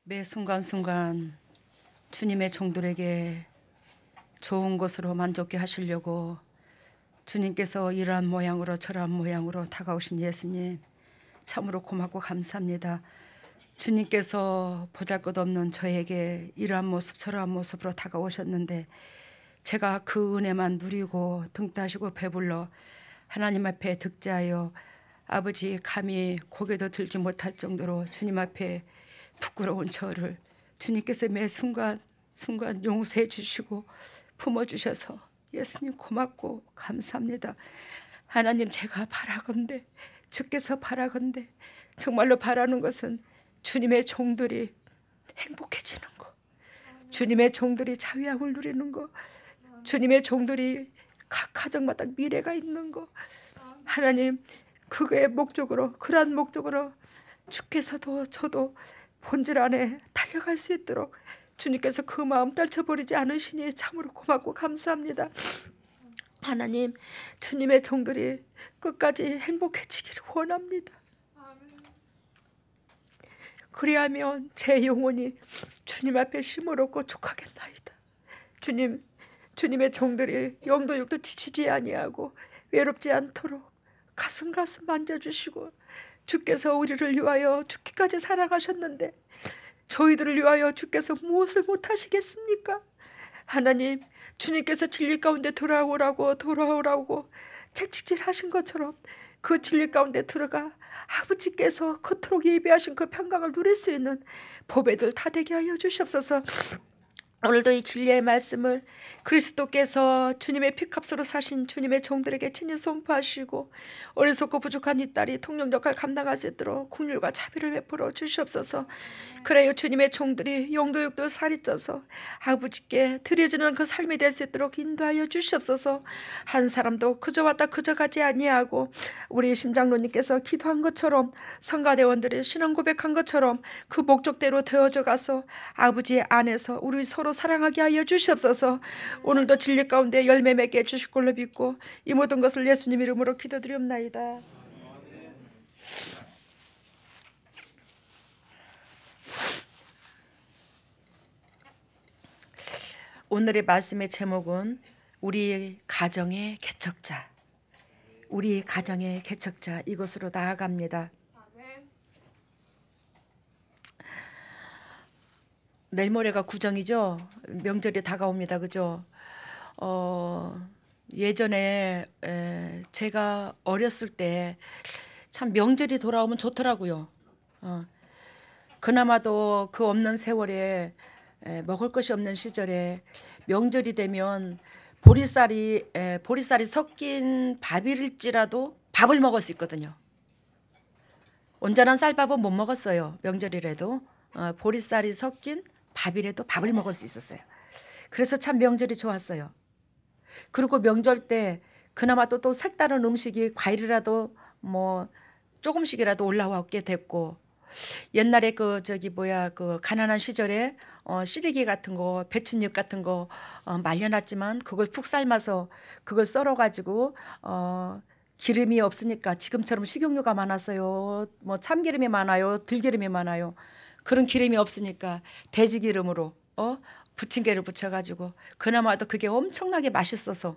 매 순간순간 주님의 종들에게 좋은 것으로 만족케 하시려고 주님께서 이러한 모양으로 저러한 모양으로 다가오신 예수님, 참으로 고맙고 감사합니다. 주님께서 보잘것없는 저에게 이러한 모습 저러한 모습으로 다가오셨는데 제가 그 은혜만 누리고 등 따시고 배불러 하나님 앞에 득자하여 아버지 감히 고개도 들지 못할 정도로 주님 앞에 부끄러운 저를 주님께서 매 순간 용서해 주시고 품어주셔서 예수님 고맙고 감사합니다. 하나님, 제가 바라건대, 주께서 바라건대, 정말로 바라는 것은 주님의 종들이 행복해지는 거, 주님의 종들이 자유함을 누리는 거, 주님의 종들이 각 가정마다 미래가 있는 거. 하나님, 그거의 목적으로, 그러한 목적으로 주께서도 저도 본질 안에 달려갈 수 있도록 주님께서 그 마음 떨쳐버리지 않으시니 참으로 고맙고 감사합니다. 하나님, 주님의 종들이 끝까지 행복해지기를 원합니다. 그리하면 제 영혼이 주님 앞에 쉼을 얻고 족하겠나이다. 주님의 종들이 영도 육도 지치지 아니하고 외롭지 않도록 가슴 만져주시고, 주께서 우리를 위하여 죽기까지 사랑하셨는데 저희들을 위하여 주께서 무엇을 못하시겠습니까? 하나님, 주님께서 진리 가운데 돌아오라고 채찍질하신 것처럼 그 진리 가운데 들어가 아버지께서 그토록 예비하신 그 평강을 누릴 수 있는 보배들 다 되게 하여 주시옵소서. 오늘도 이 진리의 말씀을 그리스도께서 주님의 피값으로 사신 주님의 종들에게 친히 선포하시고 어리석고 부족한 이 딸이 통령 역할 감당할 수 있도록 긍휼과 자비를 베풀어 주시옵소서. 그래요, 주님의 종들이 영도 육도 살이 쪄서 아버지께 드려지는 그 삶이 될 수 있도록 인도하여 주시옵소서. 한 사람도 그저 왔다 그저 가지 아니하고 우리 심장로님께서 기도한 것처럼, 성가대원들이 신앙 고백한 것처럼 그 목적대로 되어져 가서 아버지 안에서 우리 서로 사랑하게 하여 주시옵소서. 오늘도 진리 가운데 열매 맺게 해주실 걸로 믿고 이 모든 것을 예수님 이름으로 기도드리옵나이다. 오늘의 말씀의 제목은 우리 가정의 개척자, 우리 가정의 개척자, 이것으로 나아갑니다. 내일 모레가 구정이죠. 명절이 다가옵니다. 그죠? 예전에 제가 어렸을 때 참 명절이 돌아오면 좋더라고요. 그나마도 그 없는 세월에 먹을 것이 없는 시절에 명절이 되면 보리쌀이 섞인 밥일지라도 밥을 먹을 수 있거든요. 온전한 쌀밥은 못 먹었어요. 명절이라도 보리쌀이 섞인 밥이라도 밥을 먹을 수 있었어요. 그래서 참 명절이 좋았어요. 그리고 명절 때 그나마 또 색다른 음식이 과일이라도 뭐 조금씩이라도 올라왔게 됐고, 옛날에 그 가난한 시절에 시래기 같은 거, 배춧잎 같은 거 말려놨지만 그걸 푹 삶아서 그걸 썰어가지고 기름이 없으니까 지금처럼 식용유가 많았어요. 뭐 참기름이 많아요, 들기름이 많아요. 그런 기름이 없으니까 돼지 기름으로 부침개를 부쳐가지고 그나마도 그게 엄청나게 맛있어서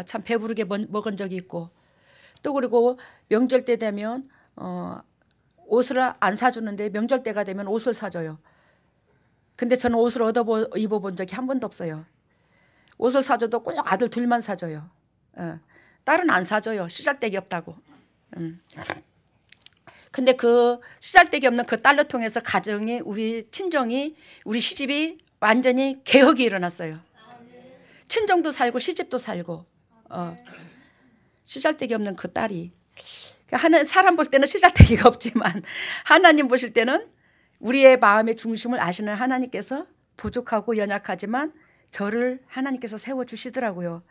참 배부르게 먹은 적이 있고, 또 그리고 명절 때 되면 옷을 안 사주는데 명절 때가 되면 옷을 사줘요. 근데 저는 옷을 입어본 적이 한 번도 없어요. 옷을 사줘도 꼭 아들 둘만 사줘요. 딸은 안 사줘요. 쓰잘데기 없다고. 근데 그 쓰잘데기 없는 그 딸로 통해서 가정이, 우리 친정이, 우리 시집이 완전히 개혁이 일어났어요. 친정도 살고 시집도 살고. 쓰잘데기 없는 그 딸이, 사람 볼 때는 쓰잘데기가 없지만 하나님 보실 때는 우리의 마음의 중심을 아시는 하나님께서 부족하고 연약하지만 저를 하나님께서 세워주시더라고요.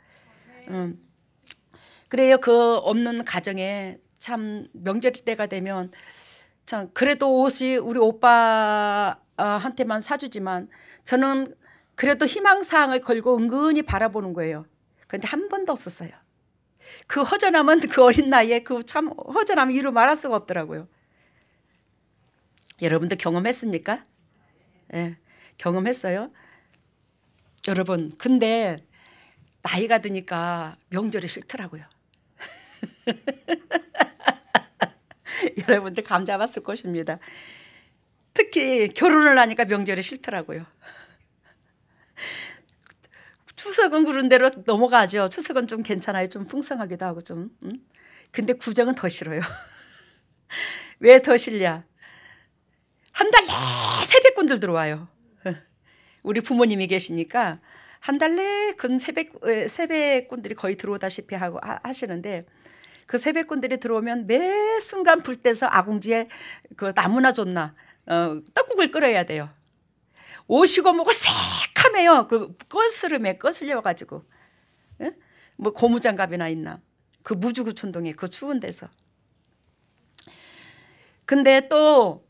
그래요. 그 없는 가정에 참 명절 때가 되면 참 그래도 옷이 우리 오빠한테만 사주지만 저는 그래도 희망사항을 걸고 은근히 바라보는 거예요. 그런데 한 번도 없었어요. 그 허전함은 그 어린 나이에 그 참 허전함이 이루 말할 수가 없더라고요. 여러분도 경험했습니까? 예, 경험했어요. 여러분, 근데 나이가 드니까 명절이 싫더라고요. 여러분들 감 잡았을 것입니다. 특히 결혼을 하니까 명절이 싫더라고요. 추석은 그런 대로 넘어가죠. 추석은 좀 괜찮아요. 좀 풍성하기도 하고 좀. 근데 구정은 더 싫어요. 왜 더 싫냐? 한 달 내 세뱃돈들 들어와요. 우리 부모님이 계시니까 한 달 내 근 세뱃돈들이 거의 들어오다시피 하고 하시는데, 그 세뱃돈들이 들어오면 매 순간 불 때서 아궁지에 그 나무나 줬나 떡국을 끓여야 돼요. 오시고 뭐고 새카매요. 그 거스름에 거슬려 가지고, 예? 뭐 고무장갑이나 있나 그 무주구촌동에 그 추운 데서. 근데 또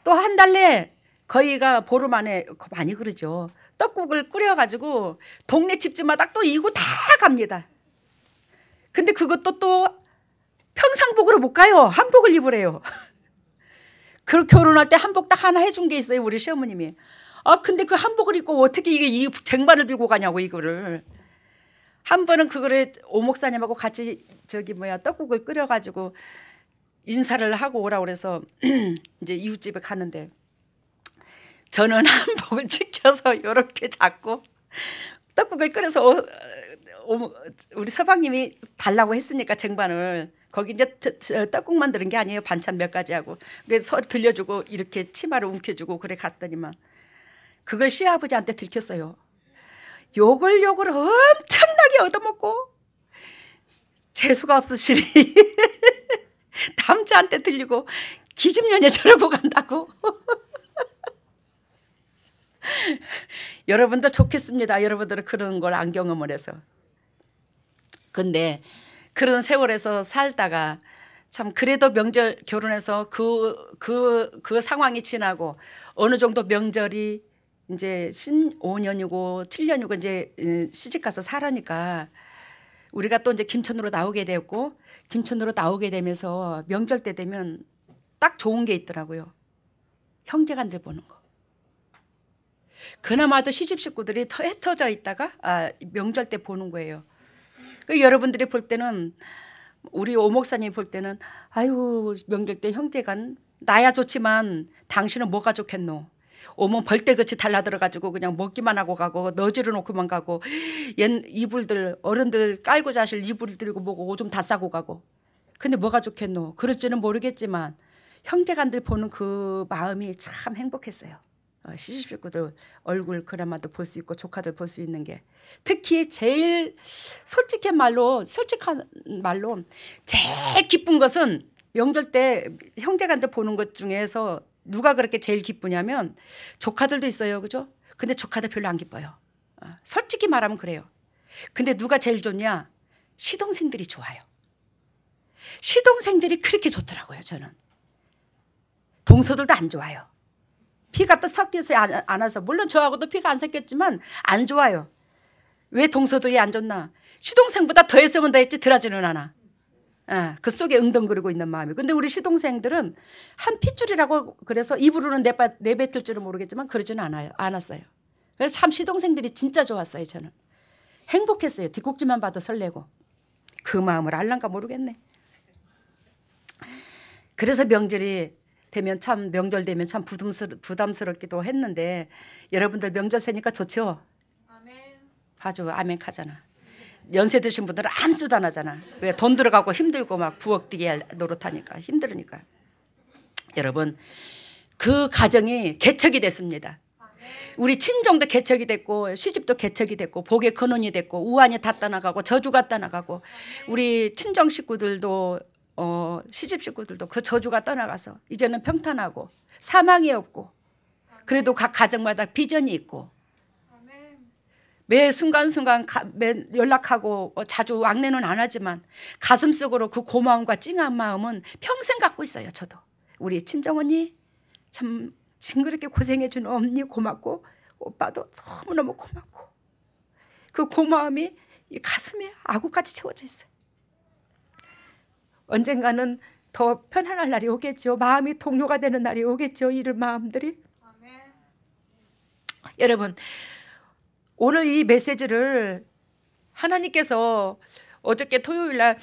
한 달 내 거의가 보름 안에 많이 그러죠. 떡국을 끓여 가지고 동네 집집마다 또 이고 다 갑니다. 근데 그것도 또 평상복으로 못 가요. 한복을 입으래요. 그 결혼할 때 한복 딱 하나 해준 게 있어요, 우리 시어머님이. 근데 그 한복을 입고 어떻게 이게 이 쟁반을 들고 가냐고, 이거를. 한 번은 그거를 오목사님하고 같이 떡국을 끓여가지고 인사를 하고 오라고 그래서 이제 이웃집에 가는데, 저는 한복을 지켜서 이렇게 잡고 떡국을 끓여서 우리 서방님이 달라고 했으니까 쟁반을, 거기 이제 떡국만 들은 게 아니에요. 반찬 몇 가지 하고. 그래서 들려주고 이렇게 치마를 움켜주고 그래 갔더니만 그걸 시아버지한테 들켰어요. 욕을 엄청나게 얻어먹고, 재수가 없으시니 남자한테 들리고 기집년이 저러고 간다고. 여러분도 좋겠습니다. 여러분들은 그런 걸 안 경험을 해서. 근데 그런 세월에서 살다가 참 그래도 명절 결혼해서 그 상황이 지나고 어느 정도 명절이 이제 5년이고 7년이고 이제 시집 가서 살아니까 우리가 또 이제 김천으로 나오게 되었고, 김천으로 나오게 되면서 명절 때 되면 딱 좋은 게 있더라고요. 형제간들 보는 거. 그나마도 시집 식구들이 흩어져 있다가 명절 때 보는 거예요. 여러분들이 볼 때는, 우리 오목사님이 볼 때는 아유 명절 때 형제간 나야 좋지만 당신은 뭐가 좋겠노. 오면 벌떼같이 달라들어가지고 그냥 먹기만 하고 가고 너지러 놓고만 가고, 옛 이불들 어른들 깔고 자실 이불 들고 뭐고 오줌 다 싸고 가고. 근데 뭐가 좋겠노. 그럴지는 모르겠지만 형제간들 보는 그 마음이 참 행복했어요. 시집 식구들 얼굴 그나마도 볼 수 있고 조카들 볼 수 있는 게, 특히 제일 솔직한 말로 제일 기쁜 것은 명절 때 형제간들 보는 것 중에서 누가 그렇게 제일 기쁘냐면, 조카들도 있어요, 그죠? 근데 조카들 별로 안 기뻐요. 솔직히 말하면 그래요. 근데 누가 제일 좋냐? 시동생들이 좋아요. 시동생들이 그렇게 좋더라고요. 저는 동서들도 안 좋아요. 피가 또 섞여서 안 와서, 물론 저하고도 피가 안 섞였지만 안 좋아요. 왜 동서들이 안 좋나? 시동생보다 더 했으면 더 했지 덜하지는 않아. 그 속에 응덩거리고 있는 마음이. 근데 우리 시동생들은 한 핏줄이라고 그래서 입으로는 내뱉을 줄은 모르겠지만 그러지는 않았어요. 그래서 참 시동생들이 진짜 좋았어요. 저는 행복했어요. 뒷꼭지만 봐도 설레고. 그 마음을 알란가 모르겠네. 그래서 명절 되면 참 부담스럽기도 했는데, 여러분들 명절 세니까 좋죠? 아멘. 아주 아멘 하잖아. 연세 드신 분들은 아무것도 안 하잖아. 왜? 돈 들어가고 힘들고 막 부엌 뛰게 노릇하니까 힘들으니까. 여러분, 그 가정이 개척이 됐습니다. 우리 친정도 개척이 됐고 시집도 개척이 됐고 복의 근원이 됐고 우환이 다 떠나가고 저주가 떠나가고, 우리 친정 식구들도 시집 식구들도 그 저주가 떠나가서 이제는 평탄하고 사망이 없고, 그래도 각 가정마다 비전이 있고, 매 순간순간 연락하고 자주 왕래는 안 하지만 가슴속으로 그 고마움과 찡한 마음은 평생 갖고 있어요. 저도 우리 친정언니 참 징그럽게 고생해 준 언니 고맙고, 오빠도 너무너무 고맙고, 그 고마움이 이 가슴에 아구같이 채워져 있어요. 언젠가는 더 편안할 날이 오겠죠. 마음이 동료가 되는 날이 오겠죠. 이런 마음들이. 여러분, 오늘 이 메시지를 하나님께서 어저께 토요일날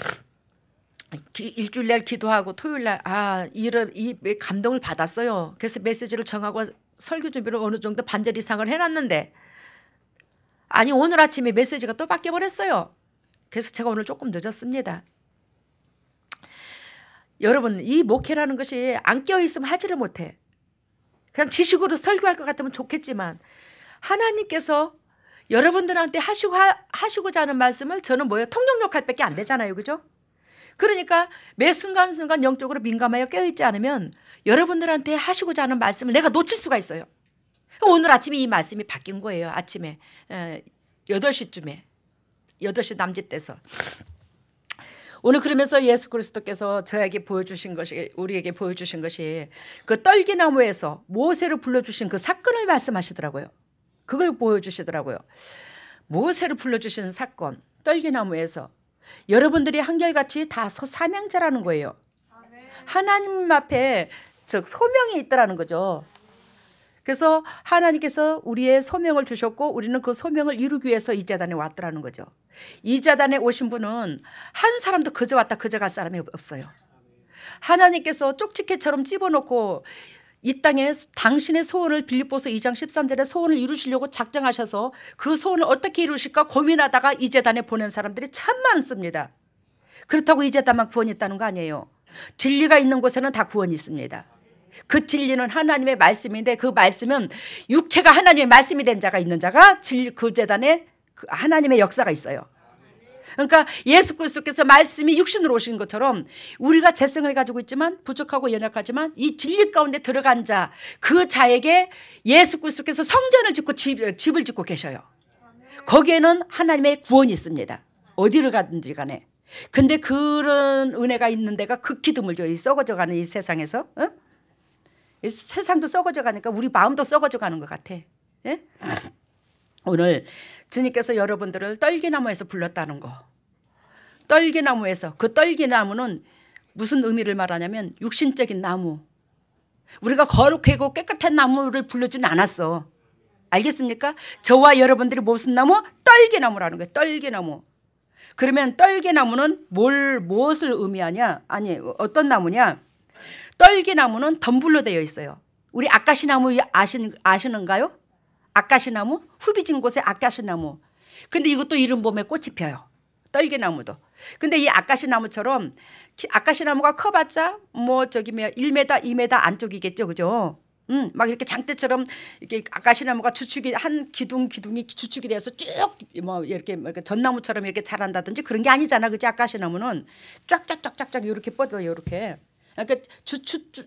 일주일날 기도하고 토요일날 이 감동을 받았어요. 그래서 메시지를 정하고 설교 준비를 어느 정도 반절 이상을 해놨는데 아니 오늘 아침에 메시지가 또 바뀌어버렸어요. 그래서 제가 오늘 조금 늦었습니다. 여러분, 이 목회라는 것이 안 껴있으면 하지를 못해. 그냥 지식으로 설교할 것 같으면 좋겠지만 하나님께서 여러분들한테 하시고자 하는 말씀을 저는 뭐예요? 통역 역할밖에 안 되잖아요. 그죠? 그러니까 매 순간순간 영적으로 민감하여 깨어있지 않으면 여러분들한테 하시고자 하는 말씀을 내가 놓칠 수가 있어요. 오늘 아침에 이 말씀이 바뀐 거예요. 아침에 8시쯤에 8시 남짓돼서 오늘 그러면서 예수 그리스도께서 저에게 보여주신 것이 우리에게 보여주신 것이 그 떨기나무에서 모세를 불러주신 그 사건을 말씀하시더라고요. 그걸 보여주시더라고요. 모세를 불러주신 사건 떨기나무에서 여러분들이 한결같이 다 사명자라는 거예요. 하나님 앞에 소명이 있다라는 거죠. 그래서 하나님께서 우리의 소명을 주셨고 우리는 그 소명을 이루기 위해서 이 재단에 왔더라는 거죠. 이 재단에 오신 분은 한 사람도 그저 왔다 그저 갈 사람이 없어요. 하나님께서 쪽지게처럼 집어넣고 이 땅에 당신의 소원을 빌립보서 2장 13절에 소원을 이루시려고 작정하셔서 그 소원을 어떻게 이루실까 고민하다가 이 재단에 보낸 사람들이 참 많습니다. 그렇다고 이 재단만 구원이 있다는 거 아니에요. 진리가 있는 곳에는 다 구원이 있습니다. 그 진리는 하나님의 말씀인데 그 말씀은 육체가 하나님의 말씀이 된 자가 있는 자가 그 재단에 하나님의 역사가 있어요. 그러니까 예수 그리스도께서 말씀이 육신으로 오신 것처럼 우리가 재성을 가지고 있지만 부족하고 연약하지만 이 진리 가운데 들어간 자 그 자에게 예수 그리스도께서 성전을 짓고 집을 짓고 계셔요. 거기에는 하나님의 구원이 있습니다. 어디를 가든지 간에. 근데 그런 은혜가 있는 데가 극히 드물죠. 이 썩어져가는 이 세상에서. 이 세상도 썩어져 가니까 우리 마음도 썩어져 가는 것 같아. 예? 오늘 주님께서 여러분들을 떨기나무에서 불렀다는 거. 떨기나무에서 그 떨기나무는 무슨 의미를 말하냐면 육신적인 나무. 우리가 거룩하고 깨끗한 나무를 불러주진 않았어. 알겠습니까? 저와 여러분들이 무슨 나무? 떨기나무라는 거예요. 떨기나무. 그러면 떨기나무는 무엇을 의미하냐? 아니 어떤 나무냐? 떨기나무는 덤불로 되어 있어요. 우리 아카시나무 아시는가요? 아카시나무? 후비진 곳에 아카시나무. 근데 이것도 이른 봄에 꽃이 펴요. 떨기나무도. 근데 이 아카시나무처럼 아카시나무가 커봤자 1m, 2m 안쪽이겠죠. 그죠? 막 이렇게 장대처럼 이렇게 아카시나무가 주축이 한 기둥이 주축이 돼서 쭉 이렇게 전나무처럼 이렇게 자란다든지 그런 게 아니잖아. 그지? 아카시나무는 쫙쫙쫙쫙쫙 이렇게 뻗어요. 이렇게. 그러니까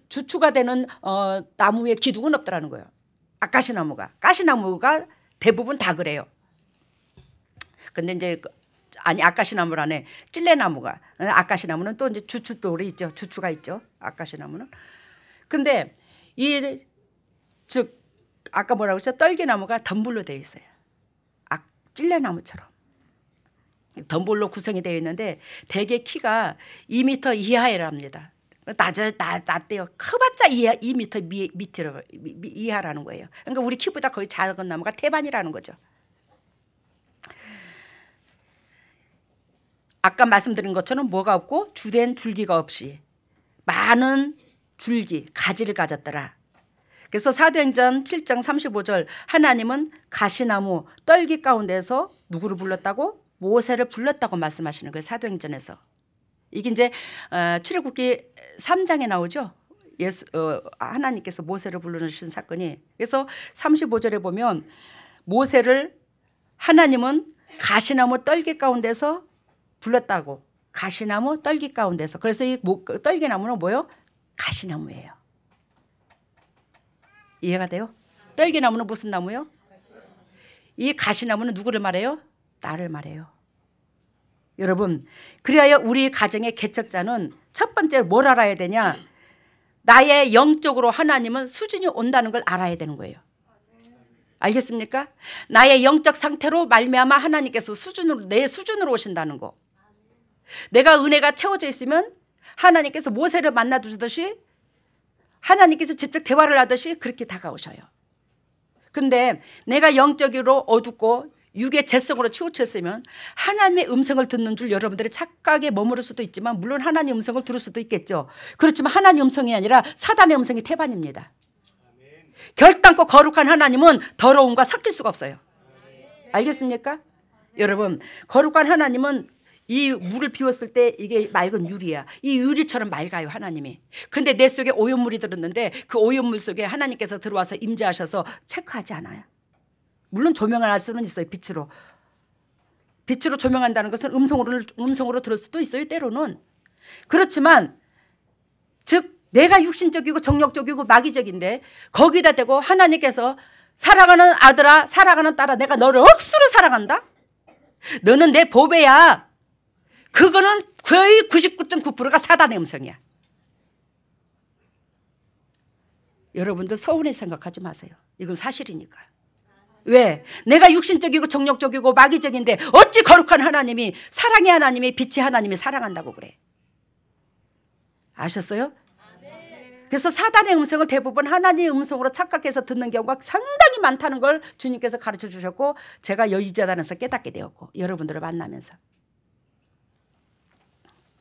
주추가 되는 나무의 기둥은 없더라는 거예요. 아카시나무가. 가시나무가 대부분 다 그래요. 근데 이제 아카시나무라네. 찔레나무가. 아카시나무는 또 이제 주추돌이 있죠. 주추가 있죠. 아카시나무는. 근데 아까 뭐라고 했죠? 떨기나무가 덤불로 되어 있어요. 찔레나무처럼. 덤불로 구성이 되어 있는데 대개 키가 2m 이하랍니다. 낮대요. 커봤자 2m 밑으로 이하라는 거예요. 그러니까 우리 키보다 거의 작은 나무가 태반이라는 거죠. 아까 말씀드린 것처럼 뭐가 없고 주된 줄기가 없이 많은 줄기, 가지를 가졌더라. 그래서 사도행전 7장 35절 하나님은 가시나무 떨기 가운데서 누구를 불렀다고? 모세를 불렀다고 말씀하시는 거예요. 사도행전에서. 이게 이제 출애굽기 3장에 나오죠. 하나님께서 모세를 부르신 사건이. 그래서 35절에 보면 모세를 하나님은 가시나무 떨기 가운데서 불렀다고. 가시나무 떨기 가운데서. 그래서 이 떨기나무는 뭐예요? 가시나무예요. 이해가 돼요? 떨기나무는 무슨 나무요? 이 가시나무는 누구를 말해요? 나를 말해요. 여러분, 그리하여 우리 가정의 개척자는 첫 번째 뭘 알아야 되냐? 나의 영적으로 하나님은 수준이 온다는 걸 알아야 되는 거예요. 알겠습니까? 나의 영적 상태로 말미암아 하나님께서 내 수준으로 오신다는 거. 내가 은혜가 채워져 있으면 하나님께서 모세를 만나 주듯이 하나님께서 직접 대화를 하듯이 그렇게 다가오셔요. 근데 내가 영적으로 어둡고 육의 죄성으로 치우쳤으면 하나님의 음성을 듣는 줄 여러분들의 착각에 머무를 수도 있지만 물론 하나님의 음성을 들을 수도 있겠죠. 그렇지만 하나님의 음성이 아니라 사단의 음성이 태반입니다. 결단코 거룩한 하나님은 더러움과 섞일 수가 없어요. 알겠습니까? 여러분, 거룩한 하나님은 이 물을 비웠을 때 이게 맑은 유리야. 이 유리처럼 맑아요, 하나님이. 근데 내 속에 오염물이 들었는데 그 오염물 속에 하나님께서 들어와서 임재하셔서 체크하지 않아요. 물론 조명을 할 수는 있어요. 빛으로 조명한다는 것은 음성으로 들을 수도 있어요, 때로는. 그렇지만 즉 내가 육신적이고 정력적이고 마귀적인데 거기다 대고 하나님께서 사랑하는 아들아, 사랑하는 딸아, 내가 너를 억수로 사랑한다. 너는 내 보배야. 그거는 거의 99.9%가 사단의 음성이야. 여러분들 서운히 생각하지 마세요. 이건 사실이니까. 왜? 내가 육신적이고 정력적이고 마귀적인데 어찌 거룩한 하나님이, 사랑의 하나님이, 빛의 하나님이 사랑한다고 그래. 아셨어요? 그래서 사단의 음성을 대부분 하나님의 음성으로 착각해서 듣는 경우가 상당히 많다는 걸 주님께서 가르쳐 주셨고 제가 여의자단에서 깨닫게 되었고 여러분들을 만나면서.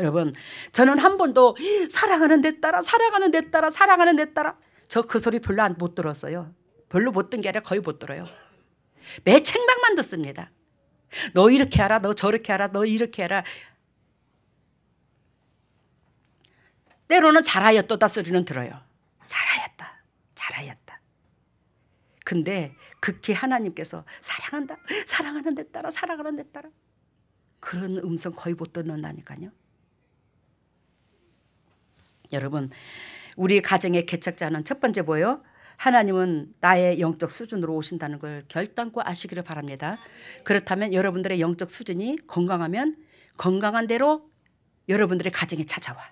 여러분, 저는 한 번도 사랑하는 내 딸아, 사랑하는 내 딸아, 사랑하는 내 딸아, 저 그 소리 별로 못 들었어요. 별로 못 든 게 아니라 거의 못 들어요. 매 책망만 듣습니다. 너 이렇게 하라, 너 저렇게 하라, 너 이렇게 하라. 때로는 잘하였도다 소리는 들어요. 잘하였다, 잘하였다. 근데 극히 하나님께서 사랑한다, 사랑하는 내 딸아, 사랑하는 내 딸아, 그런 음성 거의 못 듣는다니까요. 여러분, 우리 가정의 개척자는 첫 번째 뭐예요? 하나님은 나의 영적 수준으로 오신다는 걸 결단코 아시기를 바랍니다. 그렇다면 여러분들의 영적 수준이 건강하면 건강한 대로 여러분들의 가정에 찾아와.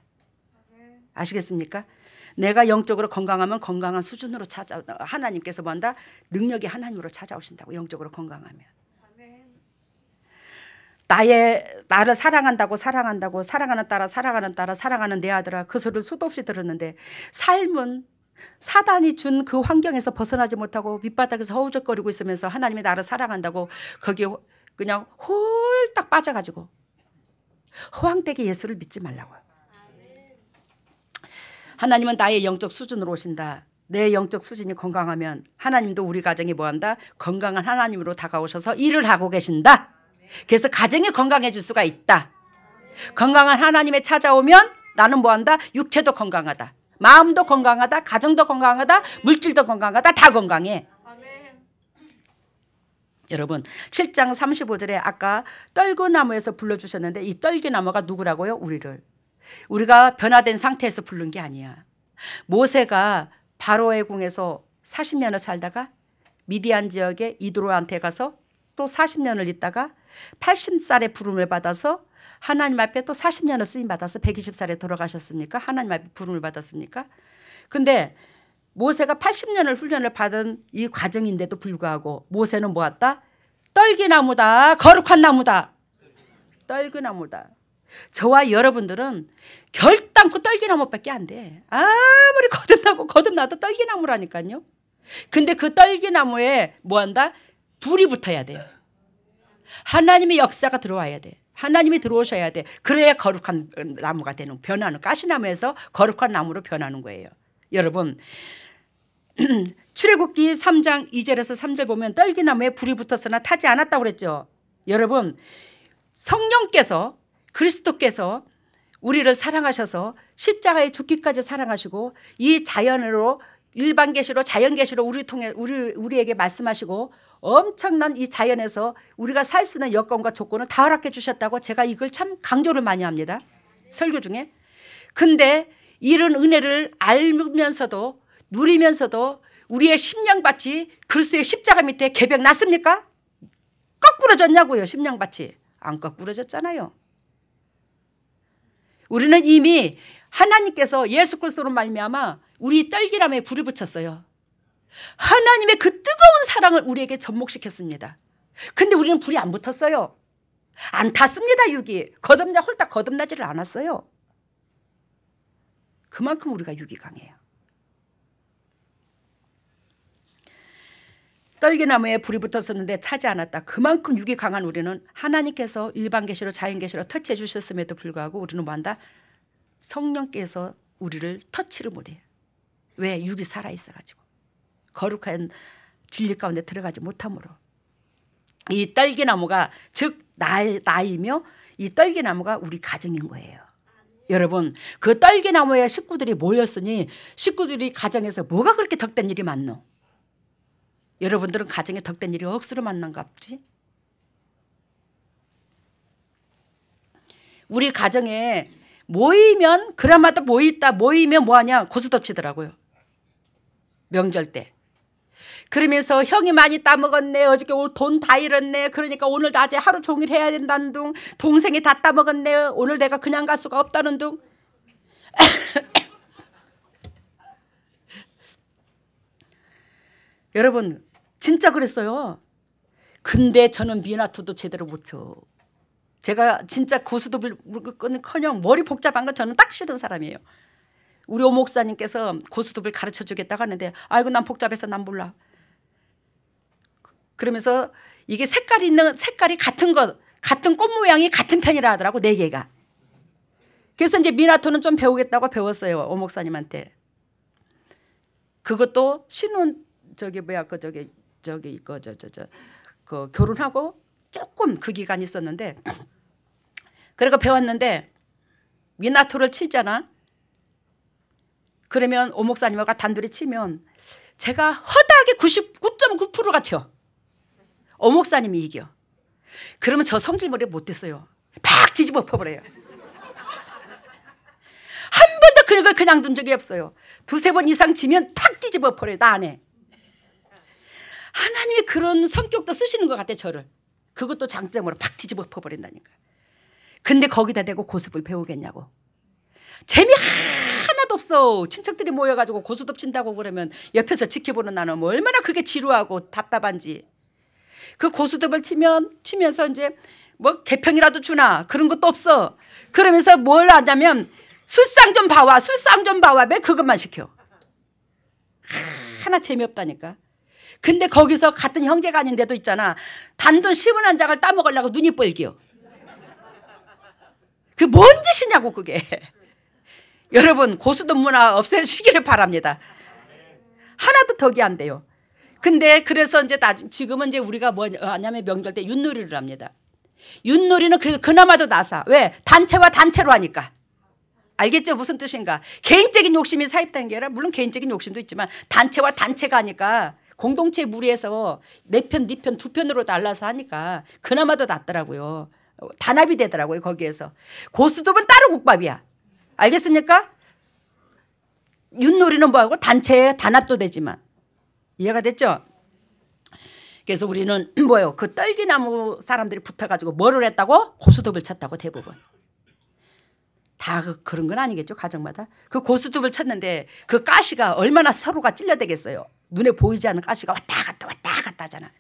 아시겠습니까? 내가 영적으로 건강하면 건강한 수준으로 하나님께서 뭐한다? 능력이 하나님으로 찾아오신다고. 영적으로 건강하면. 나를 사랑한다고 사랑하는 딸아, 사랑하는 내 아들아, 그 소리를 수도 없이 들었는데 삶은 사단이 준 그 환경에서 벗어나지 못하고 밑바닥에서 허우적거리고 있으면서 하나님이 나를 사랑한다고 거기에 그냥 홀딱 빠져가지고 허황되게 예수를 믿지 말라고요. 하나님은 나의 영적 수준으로 오신다. 내 영적 수준이 건강하면 하나님도 우리 가정에 뭐한다? 건강한 하나님으로 다가오셔서 일을 하고 계신다. 그래서 가정이 건강해질 수가 있다. 건강한 하나님에 찾아오면 나는 뭐한다? 육체도 건강하다. 마음도 건강하다. 가정도 건강하다. 물질도 건강하다. 다 건강해. 여러분 7장 35절에 아까 떨기나무에서 불러주셨는데 이 떨기나무가 누구라고요? 우리가 변화된 상태에서 부른 게 아니야. 모세가 바로의 궁에서 40년을 살다가 미디안 지역의 이드로한테 가서 또 40년을 있다가 80살의 부름을 받아서 하나님 앞에 또 40년을 쓰임받아서 120살에 돌아가셨으니까 하나님 앞에 부름을 받았으니까. 근데 모세가 80년을 훈련을 받은 이 과정인데도 불구하고 모세는 뭐였다? 떨기나무다. 거룩한 나무다. 떨기나무다. 저와 여러분들은 결단코 떨기나무밖에 안 돼. 아무리 거듭나도 떨기나무라니까요. 근데 그 떨기나무에 뭐한다? 불이 붙어야 돼요. 하나님의 역사가 들어와야 돼. 하나님이 들어오셔야 돼. 그래야 거룩한 나무가 되는, 변하는, 가시나무에서 거룩한 나무로 변하는 거예요. 여러분 출애굽기 3장 2절에서 3절 보면 떨기나무에 불이 붙었으나 타지 않았다고 그랬죠. 여러분 성령께서 그리스도께서 우리를 사랑하셔서 십자가에 죽기까지 사랑하시고 이 자연으로 일반 계시로 자연 계시로 우리에게 말씀하시고 엄청난 이 자연에서 우리가 살 수 있는 여건과 조건을 다 허락해 주셨다고 제가 이걸 참 강조를 많이 합니다. 설교 중에. 근데 이런 은혜를 알면서도 누리면서도 우리의 심령밭이 그리스도의 십자가 밑에 개벽 났습니까? 거꾸러졌냐고요. 심령밭이. 안 거꾸러졌잖아요. 우리는 이미 하나님께서 예수 그리스도로 말미암아 우리 떨기나무에 불이 붙였어요. 하나님의 그 뜨거운 사랑을 우리에게 접목시켰습니다. 근데 우리는 불이 안 붙었어요. 안 탔습니다. 육이. 홀딱 거듭나지를 않았어요. 그만큼 우리가 육이 강해요. 떨기나무에 불이 붙었었는데 타지 않았다. 그만큼 육이 강한 우리는 하나님께서 일반 계시로 자연 계시로 터치해 주셨음에도 불구하고 우리는 뭐한다? 성령께서 우리를 터치를 못해요. 왜? 육이 살아있어가지고 거룩한 진리 가운데 들어가지 못함으로. 이 떨기나무가 즉 나이며 이 떨기나무가 우리 가정인 거예요. 여러분 그 떨기나무에 식구들이 모였으니 식구들이 가정에서 뭐가 그렇게 덕된 일이 많노? 여러분들은 가정에 덕된 일이 억수로 많는가 보지? 우리 가정에 모이면 그라마다 모이면 뭐하냐? 고수 덮치더라고요. 명절 때. 그러면서 형이 많이 따먹었네. 어저께 돈 다 잃었네. 그러니까 오늘 낮에 하루 종일 해야 된다는 둥. 동생이 다 따먹었네. 오늘 내가 그냥 갈 수가 없다는 둥. 여러분 진짜 그랬어요. 근데 저는 미나토도 제대로 못 쳐. 제가 진짜 고수톱을커녕 머리 복잡한 건 저는 딱 싫은 사람이에요. 우리 오 목사님께서 고수톱을 가르쳐 주겠다고 하는데 아이고 난 복잡해서 난 몰라. 그러면서 이게 색깔이 같은 꽃 모양이 같은 편이라 하더라고 4개가. 그래서 이제 미나토는 좀 배우겠다고 배웠어요. 오 목사님한테. 그것도 신혼 결혼하고 조금 그 기간이 있었는데 그러니까 배웠는데 미나토를 치잖아. 그러면 오 목사님과 단둘이 치면 제가 허다하게 99.9%가 쳐. 오 목사님이 이겨. 그러면 저 성질머리 못됐어요. 팍 뒤집어 엎어버려요. 한 번도 그런 걸 그냥 둔 적이 없어요. 2-3번 이상 치면 탁 뒤집어 엎어요. 나 안에. 하나님이 그런 성격도 쓰시는 것 같아 저를. 그것도 장점으로 팍 뒤집어 엎어버린다니까. 근데 거기다 대고 고수톱을 배우겠냐고. 재미 하나도 없어. 친척들이 모여가지고 고수톱 친다고 그러면 옆에서 지켜보는 나는 뭐 얼마나 그게 지루하고 답답한지. 그 고수톱을 치면서 이제 뭐 개평이라도 주나 그런 것도 없어. 그러면서 뭘 하냐면 술상 좀 봐와 매 그것만 시켜. 하나 재미없다니까. 근데 거기서 같은 형제가 아닌데도 있잖아. 단돈 10원 한 장을 따먹으려고 눈이 뻘겨. 그게 뭔 짓이냐고 그게. 여러분 고수톱 문화 없애시기를 바랍니다. 하나도 덕이 안 돼요. 근데 그래서 이제 지금은 이제 우리가 뭐 하냐면 명절 때 윷놀이를 합니다. 윷놀이는 그래도 그나마도 나사. 왜? 단체와 단체로 하니까. 알겠죠? 무슨 뜻인가? 개인적인 욕심이 사입된 게 아니라 물론 개인적인 욕심도 있지만 단체와 단체가 하니까 공동체 무리해서 내 편, 네 편, 2편으로 날라서 하니까 그나마도 낫더라고요. 단합이 되더라고요. 거기에서. 고수톱은 따로 국밥이야. 알겠습니까? 윷놀이는 뭐하고 단체에 단합도 되지만. 이해가 됐죠? 그래서 우리는 뭐예요? 그 떨기나무 사람들이 붙어가지고 뭐를 했다고? 고수톱을 쳤다고 대부분. 다 그런 건 아니겠죠 가정마다. 그 고수톱을 쳤는데 그 가시가 얼마나 서로가 찔러대겠어요. 눈에 보이지 않는 가시가 왔다 갔다 하잖아.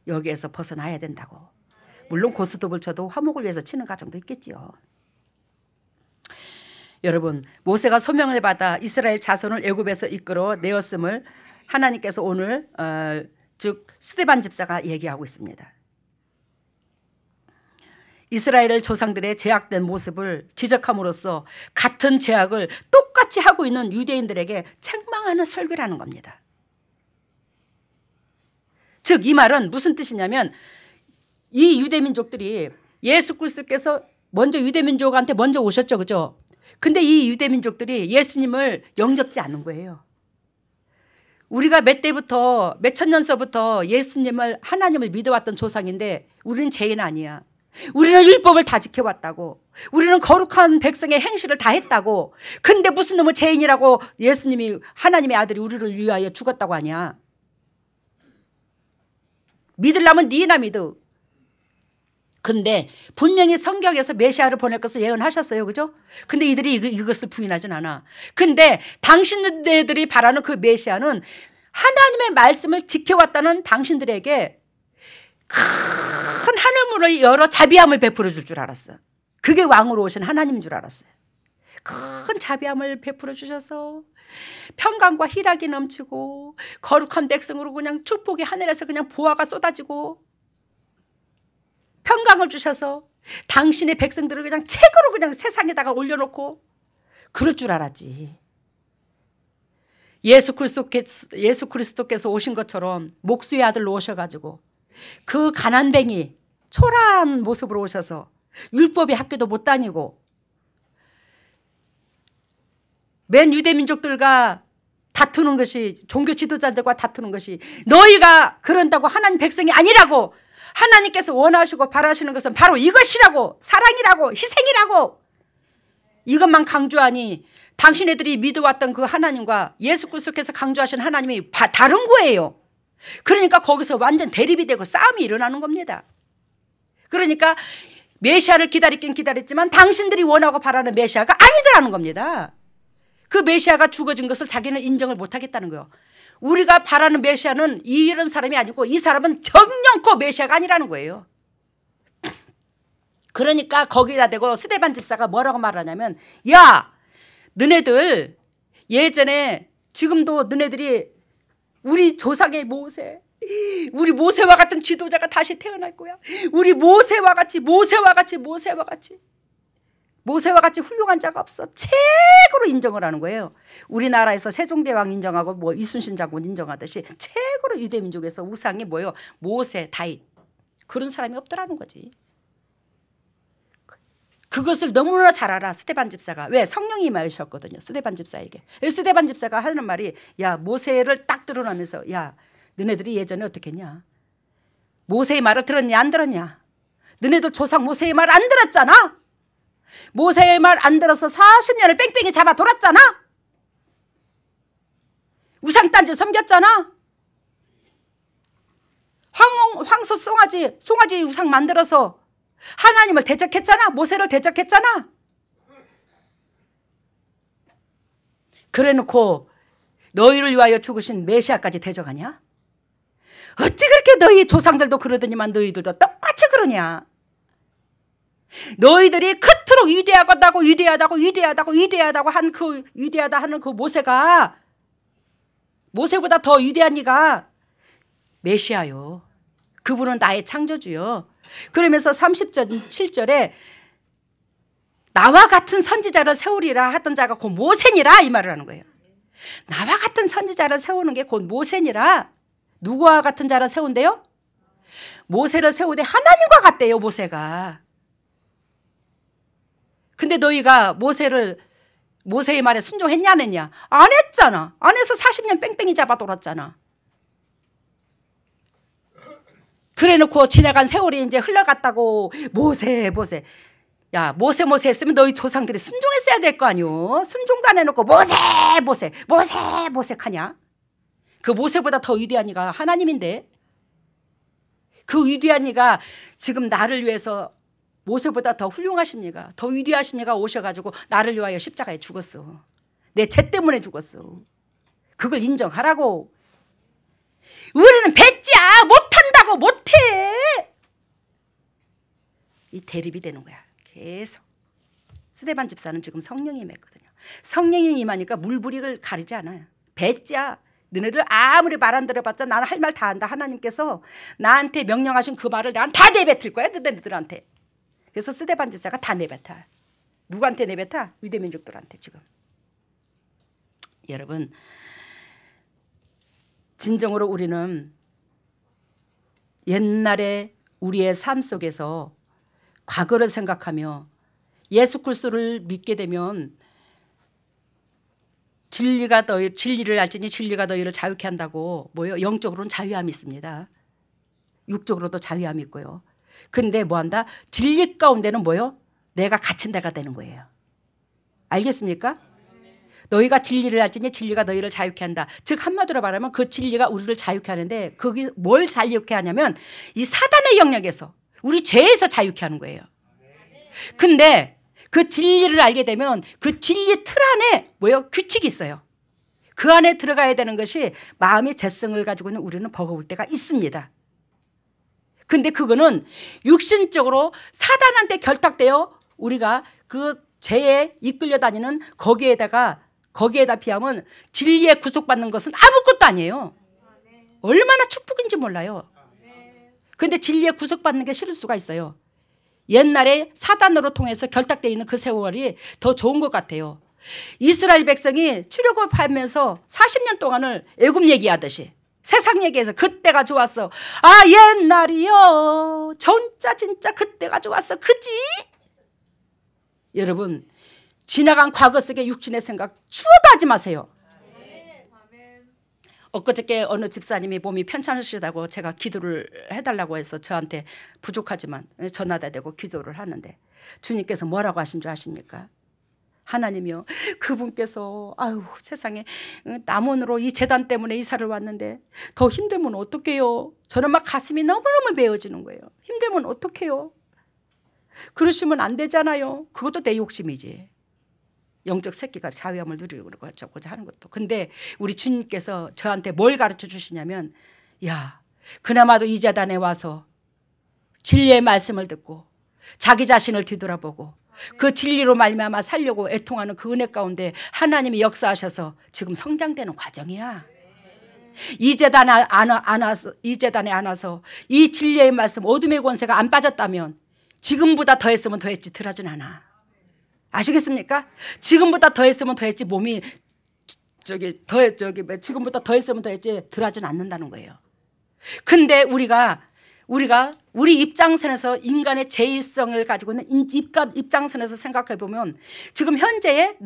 여기에서 벗어나야 된다고. 물론 고수톱을 쳐도 화목을 위해서 치는 가정도 있겠지요. 여러분 모세가 소명을 받아 이스라엘 자손을 애굽에서 이끌어 내었음을 하나님께서 오늘 즉 스데반 집사가 얘기하고 있습니다. 이스라엘 조상들의 죄악된 모습을 지적함으로써 같은 죄악을 똑같이 하고 있는 유대인들에게 책망하는 설교라는 겁니다. 즉 이 말은 무슨 뜻이냐면 이 유대민족들이 예수 그리스도께서 먼저 유대민족한테 먼저 오셨죠. 그죠? 근데 이 유대민족들이 예수님을 영접지 않는 거예요. 우리가 몇 천년서부터 예수님을 하나님을 믿어왔던 조상인데 우리는 죄인 아니야. 우리는 율법을 다 지켜왔다고. 우리는 거룩한 백성의 행실을 다 했다고. 근데 무슨 놈의 죄인이라고 예수님이 하나님의 아들이 우리를 위하여 죽었다고 하냐. 믿으려면 니나 믿어. 근데 분명히 성경에서 메시아를 보낼 것을 예언하셨어요. 그죠? 근데 이들이 이것을 부인하진 않아. 근데 당신들이 바라는 그 메시아는 하나님의 말씀을 지켜왔다는 당신들에게 큰 하늘문을 열어 자비함을 베풀어 줄 알았어. 그게 왕으로 오신 하나님인 줄 알았어요. 큰 자비함을 베풀어 주셔서 평강과 희락이 넘치고 거룩한 백성으로 그냥 축복이 하늘에서 그냥 보화가 쏟아지고 평강을 주셔서 당신의 백성들을 그냥 책으로 그냥 세상에다가 올려놓고 그럴 줄 알았지. 예수 그리스도께서 오신 것처럼 목수의 아들로 오셔가지고 그 가난뱅이 초라한 모습으로 오셔서 율법의 학교도 못 다니고 맨 유대민족들과 다투는 것이, 종교 지도자들과 다투는 것이 너희가 그런다고 하나님 백성이 아니라고, 하나님께서 원하시고 바라시는 것은 바로 이것이라고, 사랑이라고, 희생이라고 이것만 강조하니 당신네들이 믿어왔던 그 하나님과 예수 그리스도께서 강조하신 하나님이 다른 거예요. 그러니까 거기서 완전 대립이 되고 싸움이 일어나는 겁니다. 그러니까 메시아를 기다리긴 기다렸지만 당신들이 원하고 바라는 메시아가 아니더라는 겁니다. 그 메시아가 죽어진 것을 자기는 인정을 못하겠다는 거예요. 우리가 바라는 메시아는 이런 사람이 아니고 이 사람은 정령코 메시아가 아니라는 거예요. 그러니까 거기다 대고 스데반 집사가 뭐라고 말하냐면, 야, 너네들 예전에 지금도 너네들이 우리 조상의 모세, 우리 모세와 같은 지도자가 다시 태어날 거야. 우리 모세와 같이 훌륭한 자가 없어. 최고로 인정을 하는 거예요. 우리나라에서 세종대왕 인정하고 뭐 이순신 장군 인정하듯이 최고로 유대민족에서 우상이 뭐예요? 모세, 다윗. 그런 사람이 없더라는 거지. 그것을 너무나 잘 알아 스데반 집사가. 왜? 성령이 임하셨거든요. 스데반 집사에게. 스데반 집사가 하는 말이, 야, 모세를 딱 드러나면서, 야, 너네들이 예전에 어떻게 했냐? 모세의 말을 들었냐 안 들었냐? 너네들 조상 모세의 말 안 들었잖아. 모세의 말 안 들어서 40년을 뺑뺑이 잡아 돌았잖아. 우상단지 섬겼잖아. 황소 송아지 우상 만들어서 하나님을 대적했잖아. 모세를 대적했잖아. 그래놓고 너희를 위하여 죽으신 메시아까지 대적하냐? 어찌 그렇게 너희 조상들도 그러더니만 너희들도 똑같이 그러냐? 너희들이 그토록 위대하다고 한 그 위대하다 하는 그 모세가, 모세보다 더 위대한 이가 메시아요. 그분은 나의 창조주요. 그러면서 37절에 나와 같은 선지자를 세우리라 하던 자가 곧 모세니라 이 말을 하는 거예요. 나와 같은 선지자를 세우는 게 곧 모세니라. 누구와 같은 자를 세운대요? 모세를 세우되 하나님과 같대요. 모세가. 근데 너희가 모세의 말에 순종했냐 안 했냐? 안 했잖아. 안 해서 40년 뺑뺑이 잡아 돌았잖아. 그래놓고 지나간 세월이 이제 흘러갔다고 모세. 야, 모세 했으면 너희 조상들이 순종했어야 될 거 아니오. 순종도 안 해놓고 모세 하냐? 그 모세보다 더 위대한 이가 하나님인데, 그 위대한 이가 지금 나를 위해서 모세보다 더 훌륭하신 이가, 더 위대하신 이가 오셔가지고 나를 위하여 십자가에 죽었어. 내 죄 때문에 죽었어. 그걸 인정하라고. 우리는 배지야. 못한다고. 못해. 이 대립이 되는 거야. 계속. 스데반 집사는 지금 성령이 임했거든요. 성령이 임하니까 물불이를 가리지 않아요. 배지야. 너네들 아무리 말 안 들어봤자 나는 할 말 다 한다. 하나님께서 나한테 명령하신 그 말을 난 다 내뱉을 거야. 너네들한테. 그래서 스데반 집사가 다 내뱉어. 누구한테 내뱉어? 유대민족들한테 지금. 여러분, 진정으로 우리는 옛날에 우리의 삶 속에서 과거를 생각하며 예수 그리스도를 믿게 되면 진리를 알지니 진리가 너희를 자유케 한다고 뭐요? 영적으로는 자유함이 있습니다. 육적으로도 자유함이 있고요. 근데 뭐한다? 진리 가운데는 뭐요? 내가 갇힌 데가 되는 거예요. 알겠습니까? 너희가 진리를 알지니 진리가 너희를 자유케 한다. 즉 한마디로 말하면 그 진리가 우리를 자유케 하는데, 그게 뭘 자유케 하냐면 이 사단의 영역에서, 우리 죄에서 자유케 하는 거예요. 근데 그 진리를 알게 되면 그 진리 틀 안에 뭐요? 규칙이 있어요. 그 안에 들어가야 되는 것이, 마음의 재성을 가지고 있는 우리는 버거울 때가 있습니다. 근데 그거는 육신적으로 사단한테 결탁되어 우리가 그 죄에 이끌려 다니는 거기에다 비하면 진리에 구속받는 것은 아무것도 아니에요. 얼마나 축복인지 몰라요. 그런데 진리에 구속받는 게 싫을 수가 있어요. 옛날에 사단으로 통해서 결탁되어 있는 그 세월이 더 좋은 것 같아요. 이스라엘 백성이 출애굽하면서 40년 동안을 애굽 얘기하듯이 세상 얘기해서 그때가 좋았어. 아, 옛날이요. 진짜 그때가 좋았어. 그지? 여러분, 지나간 과거 속의 육신의 생각 추워도 하지 마세요. 엊그저께 어느 집사님이 몸이 편찮으시다고 제가 기도를 해달라고 해서 저한테 부족하지만 전화다 대고 기도를 하는데 주님께서 뭐라고 하신 줄 아십니까? 하나님이요, 그분께서 아유 세상에 남원으로 이 재단 때문에 이사를 왔는데 더 힘들면 어떡해요? 저는 막 가슴이 너무너무 메어지는 거예요. 힘들면 어떡해요? 그러시면 안 되잖아요. 그것도 내 욕심이지. 영적 새끼가 자유함을 누리고자 하는 것도. 근데 우리 주님께서 저한테 뭘 가르쳐 주시냐면, 야, 그나마도 이 재단에 와서 진리의 말씀을 듣고 자기 자신을 뒤돌아보고 그 진리로 말미암아 살려고 애통하는 그 은혜 가운데 하나님이 역사하셔서 지금 성장되는 과정이야. 이 재단에 안 와서 이 진리의 말씀, 어둠의 권세가 안 빠졌다면 지금보다 더했으면 더했지 덜하진 않아. 아시겠습니까? 지금보다 더했으면 더했지 몸이 지금보다 더했으면 더했지 덜하진 않는다는 거예요. 근데 우리 입장선에서 인간의 제일성을 가지고 있는 입장선에서 생각해 보면 지금 현재에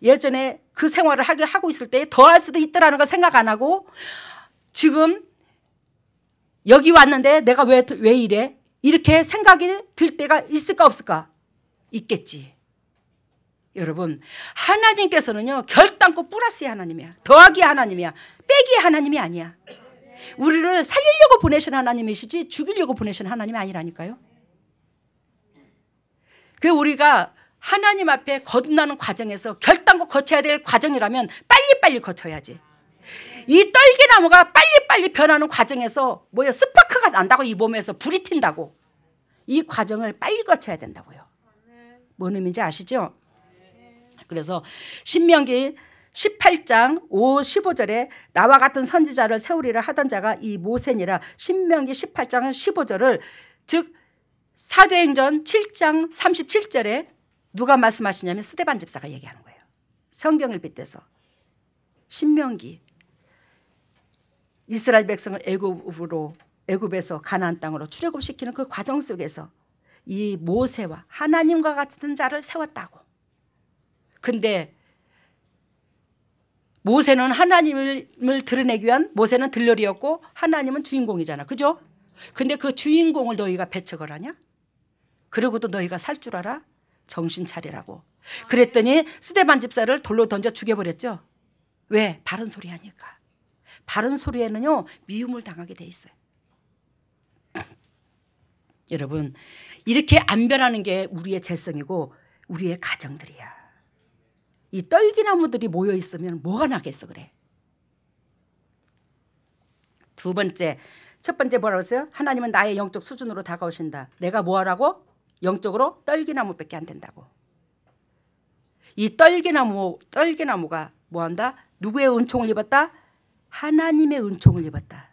예전에 그 생활을 하고 있을 때 더할 수도 있더라는 걸 생각 안 하고 지금 여기 왔는데 내가 왜 이래? 이렇게 생각이 들 때가 있을까 없을까? 있겠지. 여러분, 하나님께서는요 결단코 플러스의 하나님이야. 더하기 하나님이야. 빼기 하나님이 아니야. 우리를 살리려고 보내신 하나님이시지 죽이려고 보내신 하나님이 아니라니까요. 그 우리가 하나님 앞에 거듭나는 과정에서 결단코 거쳐야 될 과정이라면 빨리빨리 거쳐야지. 이 떨기나무가 빨리빨리 변하는 과정에서 스파크가 난다고, 이 몸에서 불이 튄다고. 이 과정을 빨리 거쳐야 된다고요. 뭔 의미인지 아시죠? 그래서 신명기 18장 5, 15절에 나와 같은 선지자를 세우리라 하던 자가 이 모세니라. 신명기 18장 15절을 즉 사도행전 7장 37절에 누가 말씀하시냐면 스데반 집사가 얘기하는 거예요. 성경을 빗대서 신명기 이스라엘 백성을 애굽에서 가나안 땅으로 출애굽시키는 그 과정 속에서 이 모세와 하나님과 같은 자를 세웠다고. 근데 모세는 하나님을 드러내기 위한 모세는 들러리였고 하나님은 주인공이잖아. 그죠? 근데 그 주인공을 너희가 배척을 하냐? 그러고도 너희가 살 줄 알아? 정신 차리라고. 그랬더니 스데반 집사를 돌로 던져 죽여버렸죠. 왜? 바른 소리 하니까. 바른 소리에는요 미움을 당하게 돼 있어요. 여러분, 이렇게 안 변하는 게 우리의 재성이고 우리의 가정들이야. 이 떨기나무들이 모여 있으면 뭐가 나겠어 그래. 두 번째, 첫 번째 뭐라고 했어요? 하나님은 나의 영적 수준으로 다가오신다. 내가 뭐하라고? 영적으로 떨기나무밖에 안 된다고. 이 떨기나무가 뭐한다? 누구의 은총을 입었다? 하나님의 은총을 입었다.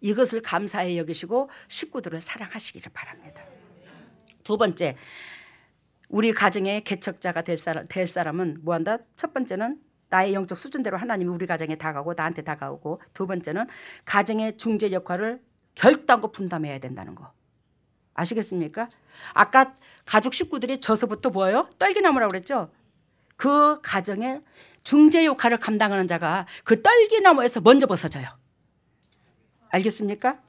이것을 감사히 여기시고 식구들을 사랑하시기를 바랍니다. 두 번째, 우리 가정의 개척자가 될 사람은 뭐한다? 첫 번째는 나의 영적 수준대로 하나님이 우리 가정에 다가오고 나한테 다가오고, 두 번째는 가정의 중재 역할을 결단코 분담해야 된다는 거. 아시겠습니까? 아까 가족 식구들이 저서부터 뭐예요? 떨기나무라고 그랬죠? 그 가정의 중재 역할을 감당하는 자가 그 떨기나무에서 먼저 벗어져요. 알겠습니까?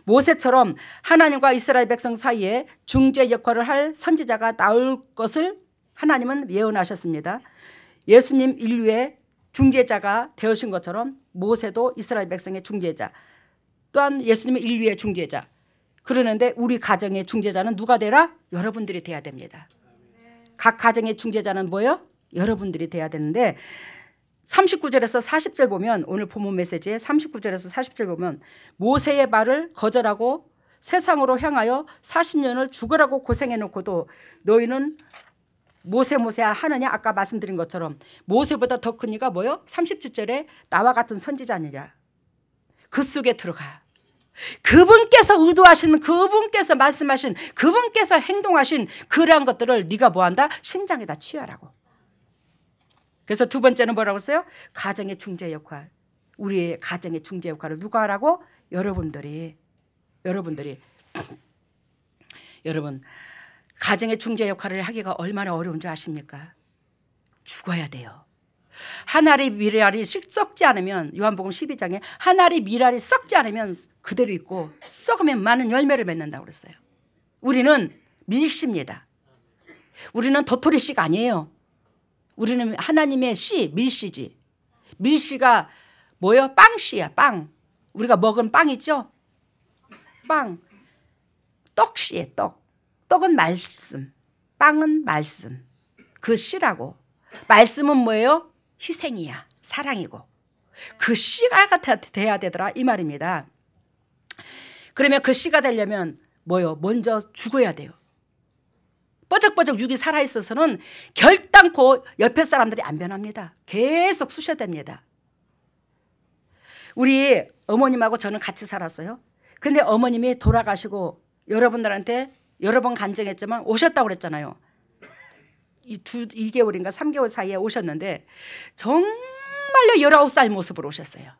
모세처럼 하나님과 이스라엘 백성 사이에 중재 역할을 할 선지자가 나올 것을 하나님은 예언하셨습니다. 예수님 인류의 중재자가 되으신 것처럼 모세도 이스라엘 백성의 중재자, 또한 예수님은 인류의 중재자. 그러는데 우리 가정의 중재자는 누가 되라? 여러분들이 돼야 됩니다. 각 가정의 중재자는 뭐예요? 여러분들이 돼야 되는데 39절에서 40절 보면, 오늘 본문 메시지에 39절에서 40절 보면 모세의 말을 거절하고 세상으로 향하여 40년을 죽으라고 고생해놓고도 너희는 모세 하느냐? 아까 말씀드린 것처럼 모세보다 더 큰 이가 뭐요? 37절에 나와 같은 선지자니라. 그 속에 들어가. 그분께서 의도하신, 그분께서 말씀하신, 그분께서 행동하신 그러한 것들을 네가 뭐한다? 심장에다 취하라고. 그래서 두 번째는 뭐라고 했어요? 가정의 중재 역할. 우리의 가정의 중재 역할을 누가 하라고? 여러분들이. 여러분, 가정의 중재 역할을 하기가 얼마나 어려운 줄 아십니까? 죽어야 돼요. 한 알의 밀알이 썩지 않으면, 요한복음 12장에 한 알의 밀알이 썩지 않으면 그대로 있고 썩으면 많은 열매를 맺는다고 그랬어요. 우리는 밀씨입니다. 우리는 도토리씨가 아니에요. 우리는 하나님의 씨, 밀씨지. 밀씨가 뭐예요? 빵씨야, 빵. 우리가 먹은 빵 있죠? 빵. 떡씨에 떡. 떡은 말씀, 빵은 말씀. 그 씨라고. 말씀은 뭐예요? 희생이야, 사랑이고. 그 씨가 돼야 되더라 이 말입니다. 그러면 그 씨가 되려면 뭐요? 먼저 죽어야 돼요. 뻐적뻐적 육이 살아있어서는 결단코 옆에 사람들이 안 변합니다. 계속 쑤셔야 됩니다. 우리 어머님하고 저는 같이 살았어요. 근데 어머님이 돌아가시고 여러분들한테 여러 번 간증했지만 오셨다고 그랬잖아요. 2개월인가 3개월 사이에 오셨는데 정말로 19살 모습으로 오셨어요.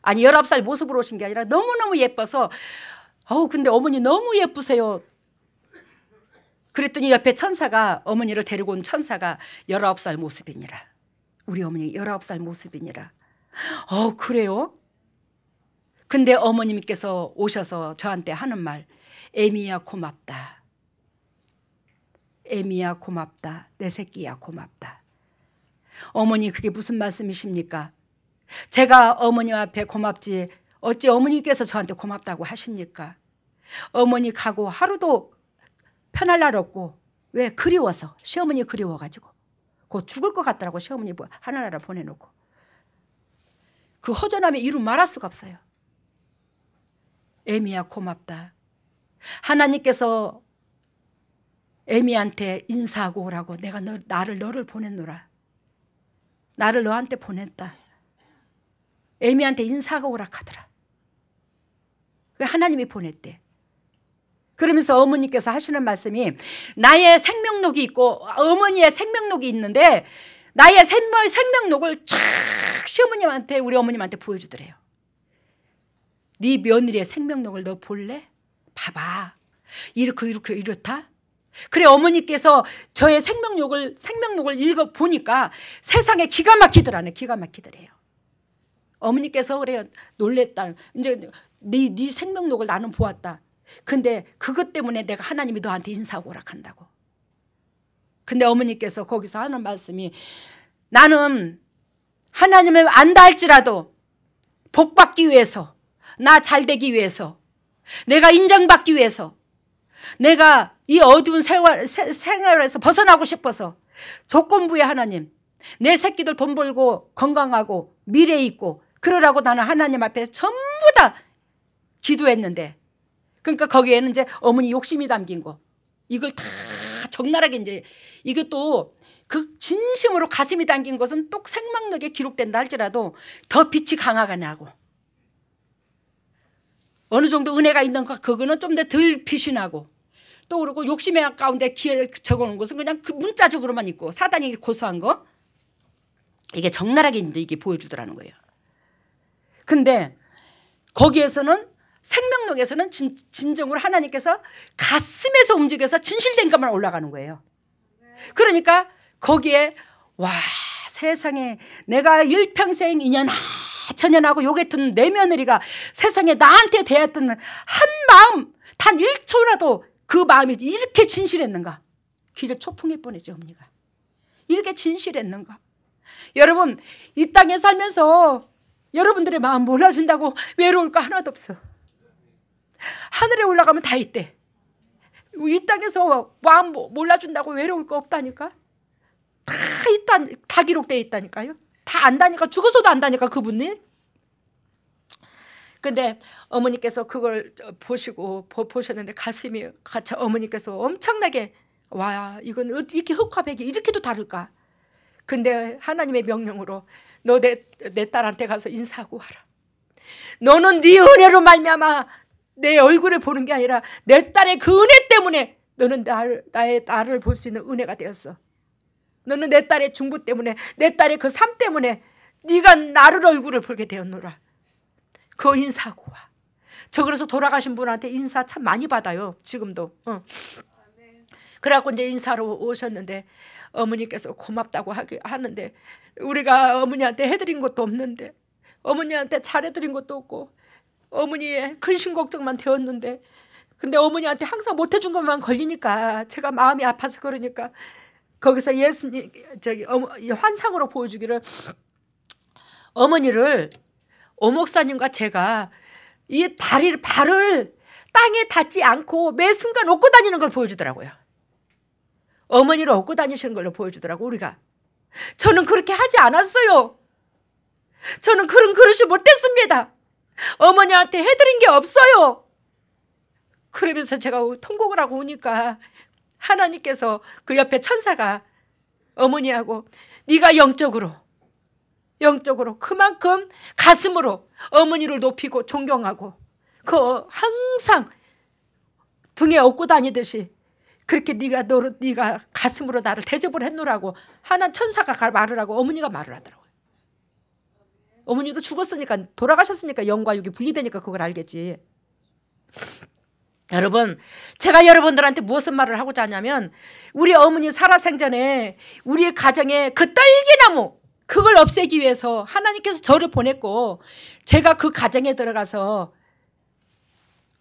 아니 19살 모습으로 오신 게 아니라 너무너무 예뻐서 근데 어머니 너무 예쁘세요. 그랬더니 옆에 천사가, 어머니를 데리고 온 천사가 19살 모습이니라. 우리 어머니 19살 모습이니라. 그래요? 근데 어머님께서 오셔서 저한테 하는 말, 애미야 고맙다. 애미야 고맙다. 내 새끼야 고맙다. 어머니 그게 무슨 말씀이십니까? 제가 어머님 앞에 고맙지 어찌 어머니께서 저한테 고맙다고 하십니까? 어머니 가고 하루도 편할 날 없고. 왜? 그리워서. 시어머니 그리워가지고. 곧 죽을 것 같더라고. 시어머니 하늘나라 보내놓고. 그 허전함에 이루 말할 수가 없어요. 애미야 고맙다. 하나님께서 애미한테 인사하고 오라고 내가 너를 보냈노라. 나를 너한테 보냈다. 애미한테 인사하고 오라 하더라. 하나님이 보냈대. 그러면서 어머니께서 하시는 말씀이 나의 생명록이 있고 어머니의 생명록이 있는데 나의 생명록을 쫙 시어머님한테 우리 어머님한테 보여주더래요. 네 며느리의 생명록을 너 볼래? 봐봐. 이렇다. 그래 어머니께서 저의 생명록을 읽어보니까 세상에 기가 막히더래요. 어머니께서 그래요. 놀랬다. 이제 네 생명록을 나는 보았다. 근데 그것 때문에 내가 하나님이 너한테 인사하고 오락한다고. 근데 어머니께서 거기서 하는 말씀이 나는 하나님을 안다 할지라도 복받기 위해서, 나 잘되기 위해서, 내가 인정받기 위해서, 내가 이 어두운 생활에서 벗어나고 싶어서 조건부의 하나님, 내 새끼들 돈 벌고 건강하고 미래 있고 그러라고 나는 하나님 앞에 전부 다 기도했는데, 그러니까 거기에는 이제 어머니 욕심이 담긴 거, 이걸 다 적나라하게 이제 이것도 그 진심으로 가슴이 담긴 것은 또 생명록에 기록된다 할지라도 더 빛이 강하게 나고, 어느 정도 은혜가 있는 거 그거는 좀 더 덜 빛이 나고, 또 그리고 욕심의 가운데 적어놓은 것은 그냥 그 문자적으로만 있고 사단이 고소한 거, 이게 적나라하게 이제 이게 보여주더라는 거예요. 근데 거기에서는 생명록에서는 진정으로 하나님께서 가슴에서 움직여서 진실된 것만 올라가는 거예요. 그러니까 거기에 와 세상에 내가 일평생 인연아 천연하고 요겠던 내 며느리가 세상에 나한테 대했던 한 마음 단 1초라도 그 마음이 이렇게 진실했는가. 귀를 초풍해 뻔했죠. 어머니가 이렇게 진실했는가. 여러분 이 땅에 살면서 여러분들의 마음 몰라준다고 외로울 거 하나도 없어. 하늘에 올라가면 다 있대. 이 땅에서 마음 몰라준다고 외로울 거 없다니까. 다 기록되어 있다니까요. 다 안다니까. 죽어서도 안다니까 그분이. 근데 어머니께서 그걸 보셨는데 가슴이 같이 어머니께서 엄청나게 와 이건 이렇게 흑화백이 이렇게도 다를까. 근데 하나님의 명령으로 너 내 딸한테 가서 인사하고 와라. 너는 네 은혜로 말미암아 내 얼굴을 보는 게 아니라 내 딸의 그 은혜 때문에 너는 나의 딸을 볼 수 있는 은혜가 되었어. 너는 내 딸의 중보 때문에 내 딸의 그 삶 때문에 네가 나를 얼굴을 보게 되었노라. 그거 인사하고 와. 저 그래서 돌아가신 분한테 인사 참 많이 받아요. 지금도. 그래갖고 이제 인사로 오셨는데 어머니께서 고맙다고 하는데 우리가 어머니한테 해드린 것도 없는데 어머니한테 잘해드린 것도 없고 어머니의 근심 걱정만 되었는데 근데 어머니한테 항상 못해준 것만 걸리니까 제가 마음이 아파서 그러니까 거기서 예수님 환상으로 보여주기를 어머니를 오 목사님과 제가 이 발을 땅에 닿지 않고 매 순간 업고 다니는 걸 보여주더라고요. 어머니를 업고 다니시는 걸로 보여주더라고 우리가. 저는 그렇게 하지 않았어요. 저는 그런 그릇이 못됐습니다. 어머니한테 해드린 게 없어요. 그러면서 제가 통곡을 하고 오니까 하나님께서 그 옆에 천사가 어머니하고 네가 영적으로 그만큼 가슴으로 어머니를 높이고 존경하고 그 항상 등에 업고 다니듯이 그렇게 네가 가슴으로 나를 대접을 했노라고 하나님 천사가 말을 하고 어머니가 말을 하더라고요. 어머니도 죽었으니까 돌아가셨으니까 영과 육이 분리되니까 그걸 알겠지. 여러분 제가 여러분들한테 무엇을 말을 하고자 하냐면 우리 어머니 살아생전에 우리의 가정에 그 떨기나무 그걸 없애기 위해서 하나님께서 저를 보냈고 제가 그 가정에 들어가서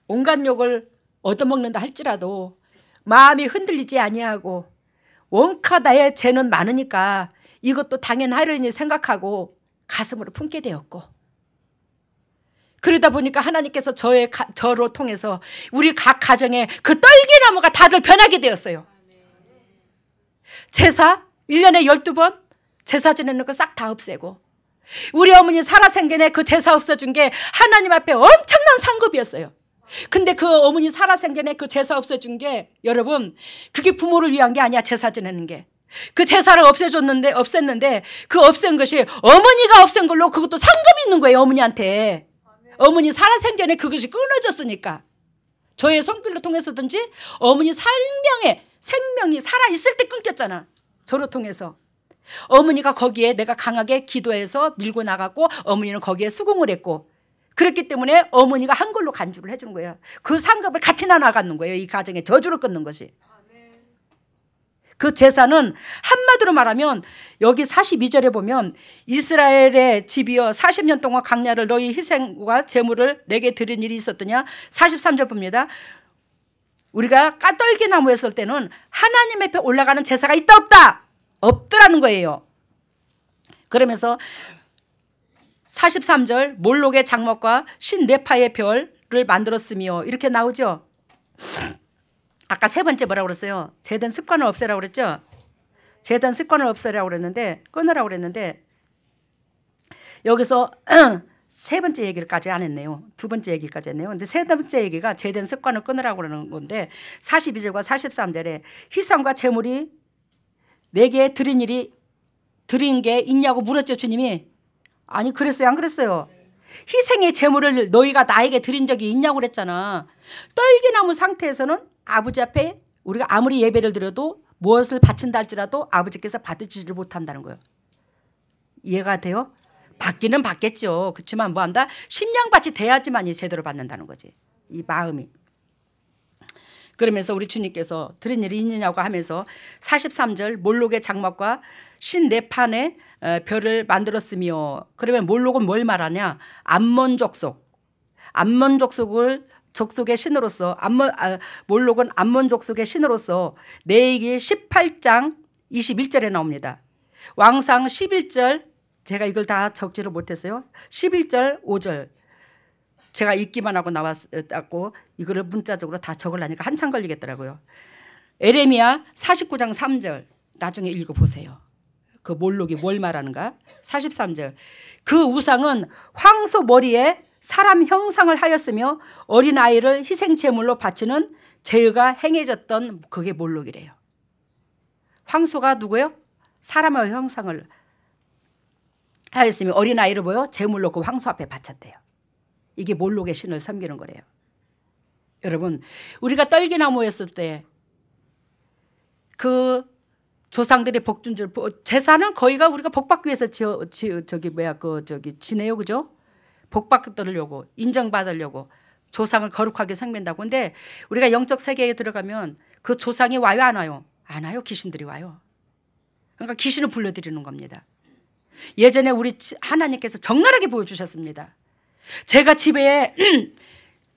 온갖 욕을 얻어먹는다 할지라도 마음이 흔들리지 아니하고 원카 나의 죄는 많으니까 이것도 당연하려니 생각하고 가슴으로 품게 되었고 그러다 보니까 하나님께서 저로 통해서 우리 각 가정에 그 떨기나무가 다들 변하게 되었어요. 제사 1년에 12번 제사 지내는 거 싹 다 없애고 우리 어머니 살아생전에 그 제사 없어준 게 하나님 앞에 엄청난 상급이었어요. 근데 그 어머니 살아생전에 그 제사 없애준 게 여러분 그게 부모를 위한 게 아니야. 제사 지내는 게. 그 제사를 없앴는데 그 없앤 것이 어머니가 없앤 걸로 그것도 상급이 있는 거예요. 어머니한테. 어머니 살아생전에 그것이 끊어졌으니까 저의 손길로 통해서든지 어머니 생명이 살아있을 때 끊겼잖아. 저로 통해서. 어머니가 거기에 내가 강하게 기도해서 밀고 나갔고 어머니는 거기에 수긍을 했고 그랬기 때문에 어머니가 한 걸로 간주를 해준 거예요. 그 상급을 같이 나눠가는 거예요. 이 가정에 저주를 끊는 것이. 그 제사는 한마디로 말하면 여기 42절에 보면 이스라엘의 집이여 40년 동안 광야를 너희 희생과 제물을 내게 드린 일이 있었더냐. 43절 봅니다. 우리가 까떨기나무 했을 때는 하나님 앞에 올라가는 제사가 있다 없다? 없더라는 거예요. 그러면서 43절 몰록의 장막과 54파의 별을 만들었으며 이렇게 나오죠. 아까 세 번째 뭐라고 그랬어요? 제단 습관을 없애라고 그랬죠. 제단 습관을 없애라고 그랬는데 끊으라고 그랬는데 여기서 세 번째 얘기까지 안 했네요. 두 번째 얘기까지 했네요. 근데 세 번째 얘기가 제단 습관을 끊으라고 그러는 건데 42절과 43절에 희생과 제물이 내게 드린 게 있냐고 물었죠. 주님이. 아니 그랬어요? 안 그랬어요? 희생의 제물을 너희가 나에게 드린 적이 있냐고 그랬잖아. 떨기나무 상태에서는 아버지 앞에 우리가 아무리 예배를 드려도 무엇을 바친다 할지라도 아버지께서 받으시지 못한다는 거예요. 이해가 돼요? 받기는 받겠죠. 그렇지만 뭐한다? 심령밭이 돼야지만이 제대로 받는다는 거지. 이 마음이. 그러면서 우리 주님께서 드린 일이 있느냐고 하면서 43절 몰록의 장막과 54판의 별을 만들었으며 그러면 몰록은 뭘 말하냐? 암몬 족속의 신으로서 몰록은 암몬 족속의 신으로서 레위기 18장 21절에 나옵니다. 왕상 11절 제가 이걸 다 적지를 못했어요. 11절 5절 제가 읽기만 하고 나왔고 이거를 문자적으로 다 적으려니까 한참 걸리겠더라고요. 에레미야 49장 3절 나중에 읽어보세요. 그 몰록이 뭘 말하는가? 43절 그 우상은 황소 머리에 사람 형상을 하였으며 어린아이를 희생제물로 바치는 죄가 행해졌던 그게 몰록이래요. 황소가 누구예요? 사람의 형상을 하였으며 어린아이를 뭐요? 제물로 그 황소 앞에 바쳤대요. 이게 몰록의 신을 섬기는 거래요. 여러분, 우리가 떨기나무였을 때 그 조상들이 복준 줄 제사는 거의가 우리가 복받기 위해서 지내요, 그죠? 복받으려고 인정받으려고 조상을 거룩하게 섬긴다고. 근데 우리가 영적 세계에 들어가면 그 조상이 와요, 안 와요? 안 와요. 귀신들이 와요. 그러니까 귀신을 불러들이는 겁니다. 예전에 우리 하나님께서 적나라하게 보여주셨습니다. 제가 집에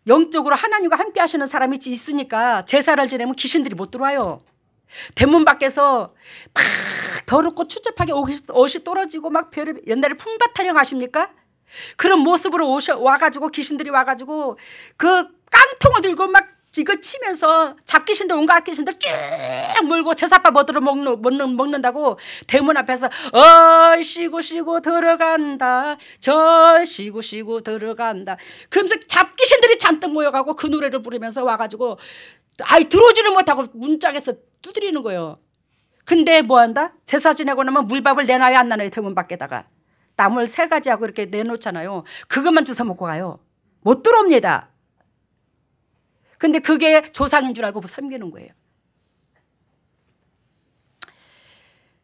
영적으로 하나님과 함께 하시는 사람이 있으니까 제사를 지내면 귀신들이 못 들어와요. 대문 밖에서 막 더럽고 추잡하게 옷이 떨어지고 막 별을 옛날에 품바타령 아십니까? 그런 모습으로 와가지고 귀신들이 와가지고 그 깡통을 들고 막 이거 치면서 잡귀신들 온갖 귀신들 쭉 물고 제사밥 얻으러 먹는다고 대문 앞에서 쉬고 들어간다 쉬고 들어간다 그러면서 잡귀신들이 잔뜩 모여가고 그 노래를 부르면서 와가지고 아이 들어오지는 못하고 문짝에서 두드리는 거예요. 근데 뭐한다? 제사 지내고 나면 물밥을 내놔요, 안 내놔요? 대문 밖에다가 나물 3가지하고 이렇게 내놓잖아요. 그것만 주워 먹고 가요. 못 들어옵니다. 근데 그게 조상인 줄 알고 섬기는 거예요.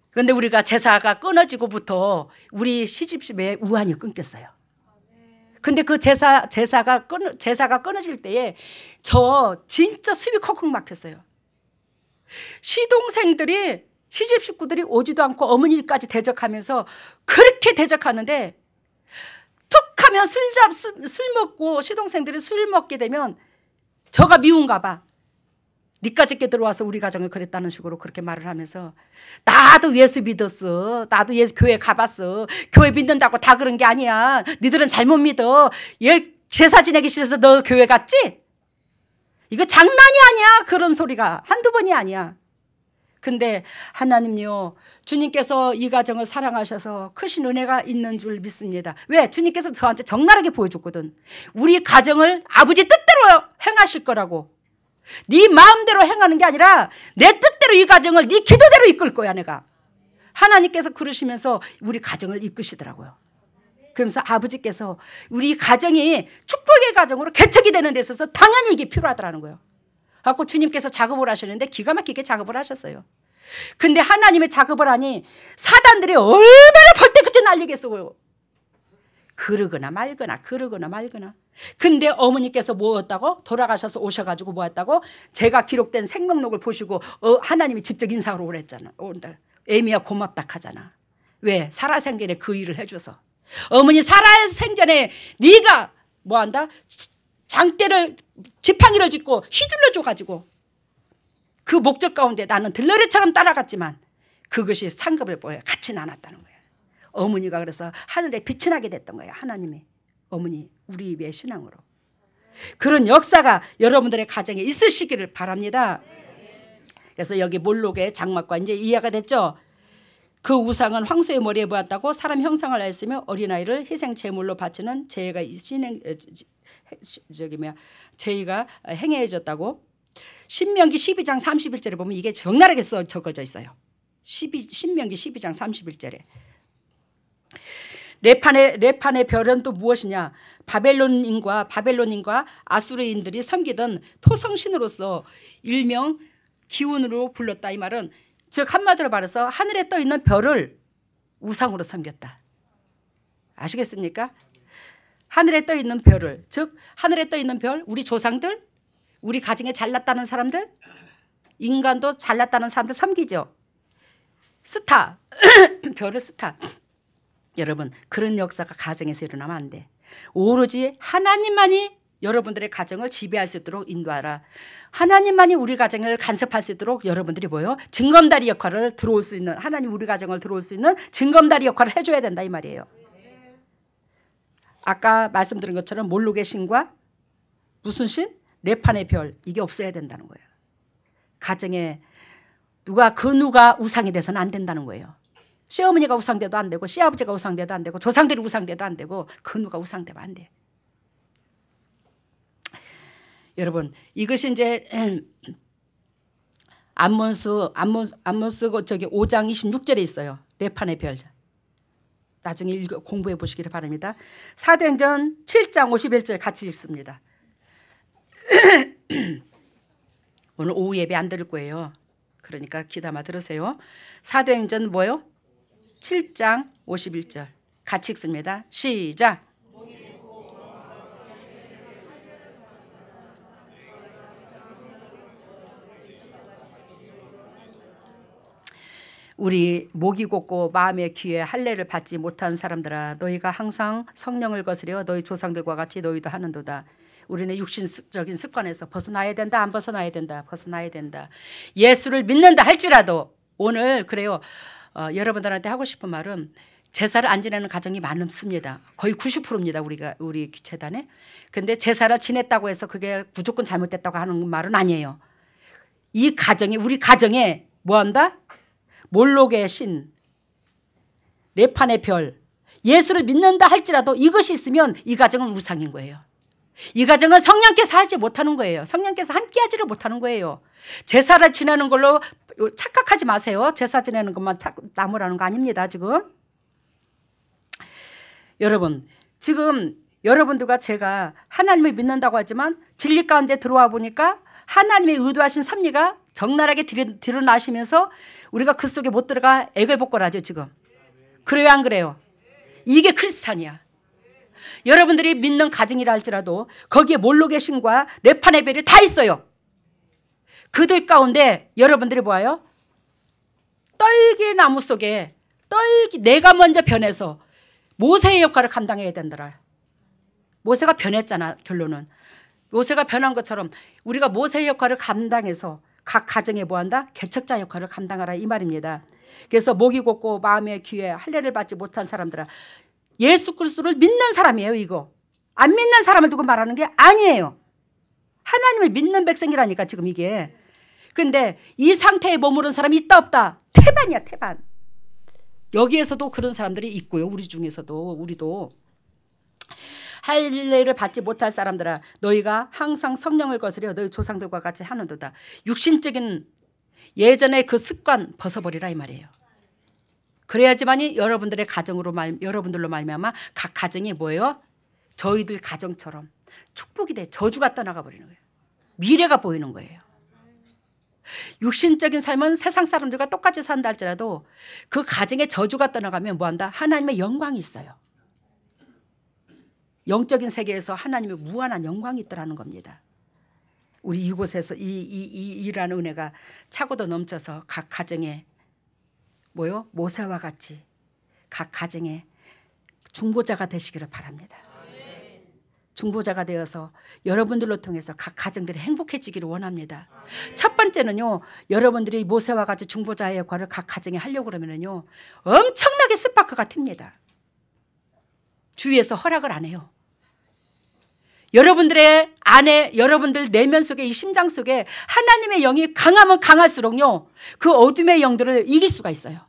그런데 우리가 제사가 끊어지고부터 우리 시집심에 우환이 끊겼어요. 근데 그 제사가 끊어질 때에 저 진짜 숨이 컥컥 막혔어요. 시동생들이 시집 식구들이 오지도 않고 어머니까지 대적하면서 그렇게 대적하는데 툭 하면 술 먹고 시동생들이 술 먹게 되면 저가 미운가 봐. 니까지 게 들어와서 우리 가정을 그랬다는 식으로 그렇게 말을 하면서 나도 예수 믿었어. 나도 예수 교회 가봤어. 교회 믿는다고 다 그런 게 아니야. 니들은 잘못 믿어. 얘 제사 지내기 싫어서 너 교회 갔지? 이거 장난이 아니야. 그런 소리가 한두 번이 아니야. 근데 하나님요, 주님께서 이 가정을 사랑하셔서 크신 은혜가 있는 줄 믿습니다. 왜? 주님께서 저한테 적나라하게 보여줬거든. 우리 가정을 아버지 뜻대로 행하실 거라고. 네 마음대로 행하는 게 아니라 내 뜻대로 이 가정을 네 기도대로 이끌 거야 내가. 하나님께서 그러시면서 우리 가정을 이끄시더라고요. 그러면서 아버지께서 우리 가정이 축복의 가정으로 개척이 되는 데 있어서 당연히 이게 필요하더라는 거예요. 그래서 주님께서 작업을 하시는데 기가 막히게 작업을 하셨어요. 근데 하나님의 작업을 하니 사단들이 얼마나 벌떼같이 난리겠어요. 그러거나 말거나. 근데 어머니께서 뭐였다고? 돌아가셔서 오셔가지고 뭐였다고? 제가 기록된 생명록을 보시고 하나님이 직접 인사하러 오랬잖아. 애미야 고맙다 하잖아. 왜? 살아생전에 그 일을 해줘서. 어머니 살아생전에 네가 뭐한다? 장대를 지팡이를 짚고 휘둘러 줘가지고 그 목적 가운데 나는 들러리처럼 따라갔지만 그것이 상급을 보여 같이 나눴다는 거예요. 어머니가 그래서 하늘에 빛이 나게 됐던 거예요. 하나님이 어머니 우리 입의 신앙으로. 그런 역사가 여러분들의 가정에 있으시기를 바랍니다. 그래서 여기 몰록의 장막과 이제 이해가 됐죠. 그 우상은 황소의 머리에 보았다고 사람 형상을 했으며 어린아이를 희생 제물로 바치는 죄가 죄가 행해졌다고. 신명기 12장 31절에 보면 이게 적나라하게 적어져 있어요. 신명기 12장 31절에. 레판의 별은 또 무엇이냐? 바벨론인과 아수르인들이 섬기던 토성신으로서 일명 기운으로 불렀다. 이 말은 즉 한마디로 말해서 하늘에 떠 있는 별을 우상으로 섬겼다. 아시겠습니까? 하늘에 떠 있는 별을, 즉 하늘에 떠 있는 별, 우리 조상들, 우리 가정에 잘났다는 사람들, 인간도 잘났다는 사람들 섬기죠. 스타, 별을 스타. 여러분 그런 역사가 가정에서 일어나면 안 돼. 오로지 하나님만이 여러분들의 가정을 지배할 수 있도록 인도하라. 하나님만이 우리 가정을 간섭할 수 있도록 여러분들이 뭐요? 증검다리 역할을 들어올 수 있는, 하나님 우리 가정을 들어올 수 있는 증검다리 역할을 해줘야 된다 이 말이에요. 아까 말씀드린 것처럼 몰록의 신과 무슨 신? 레판의 별, 이게 없어야 된다는 거예요. 가정에 누가 우상이 돼서는 안 된다는 거예요. 시어머니가 우상돼도 안 되고 시아버지가 우상돼도 안 되고 조상들이 우상돼도 안 되고 그 누가 우상되면 안 돼. 여러분 이것이 이제 암몬스 저기 5장 26절에 있어요. 레판의 별. 나중에 공부해 보시기를 바랍니다. 사도행전 7장 51절 같이 읽습니다. 오늘 오후 예배 안 들을 거예요. 그러니까 귀담아 들으세요. 사도행전 뭐요? 7장 51절 같이 읽습니다. 시작. 우리 목이 곧고 마음의 귀에 할례를 받지 못한 사람들아 너희가 항상 성령을 거스려 너희 조상들과 같이 너희도 하는도다. 우리는 육신적인 습관에서 벗어나야 된다. 안 벗어나야 된다. 벗어나야 된다. 예수를 믿는다 할지라도 오늘 그래요. 여러분들한테 하고 싶은 말은 제사를 안 지내는 가정이 많습니다. 거의 90%입니다. 우리 재단에. 근데 제사를 지냈다고 해서 그게 무조건 잘못됐다고 하는 말은 아니에요. 이 가정이 우리 가정에 뭐 한다? 몰록의 신, 레판의 별, 예수를 믿는다 할지라도 이것이 있으면 이 가정은 우상인 거예요. 이 가정은 성령께서 하지 못하는 거예요. 성령께서 함께하지를 못하는 거예요. 제사를 지내는 걸로 착각하지 마세요. 제사 지내는 것만 나무라는 거 아닙니다. 지금 여러분 지금 여러분들과 제가 하나님을 믿는다고 하지만 진리 가운데 들어와 보니까 하나님의 의도하신 섭리가 적나라하게 드러나시면서 우리가 그 속에 못 들어가 애걸복걸하죠 지금. 그래요 안 그래요? 이게 크리스찬이야. 여러분들이 믿는 가정이라 할지라도 거기에 몰록의 신과 레판의 별이 다 있어요. 그들 가운데 여러분들이 보아요. 떨기나무 속에 내가 먼저 변해서 모세의 역할을 감당해야 된다라. 모세가 변했잖아. 결론은 모세가 변한 것처럼 우리가 모세의 역할을 감당해서 각 가정에 뭐한다? 개척자 역할을 감당하라 이 말입니다. 그래서 목이 곧고 마음의 귀에 할례를 받지 못한 사람들아 예수 그리스도를 믿는 사람이에요. 이거 안 믿는 사람을 두고 말하는 게 아니에요. 하나님을 믿는 백성이라니까 지금 이게. 그런데 이 상태에 머무른 사람이 있다 없다? 태반이야 태반. 여기에서도 그런 사람들이 있고요. 우리 중에서도 우리도. 할례를 받지 못할 사람들아 너희가 항상 성령을 거스려 너희 조상들과 같이 하는도다. 육신적인 예전의 그 습관 벗어버리라 이 말이에요. 그래야지만이 여러분들의 가정으로 여러분들로 말미암아 각 가정이 뭐예요? 저희들 가정처럼 축복이 돼. 저주가 떠나가 버리는 거예요. 미래가 보이는 거예요. 육신적인 삶은 세상 사람들과 똑같이 산다 할지라도 그 가정의 저주가 떠나가면 뭐한다? 하나님의 영광이 있어요. 영적인 세계에서 하나님의 무한한 영광이 있더라는 겁니다. 우리 이곳에서 이라는 은혜가 차고도 넘쳐서 각 가정에 뭐요? 모세와 같이 각 가정에 중보자가 되시기를 바랍니다. 중보자가 되어서 여러분들로 통해서 각 가정들이 행복해지기를 원합니다. 첫 번째는요. 여러분들이 모세와 같이 중보자의 역할을 각 가정에 하려고 그러면요. 엄청나게 스파크가 틉니다. 주위에서 허락을 안 해요. 여러분들의 안에 여러분들 내면 속에 이 심장 속에 하나님의 영이 강하면 강할수록요. 그 어둠의 영들을 이길 수가 있어요.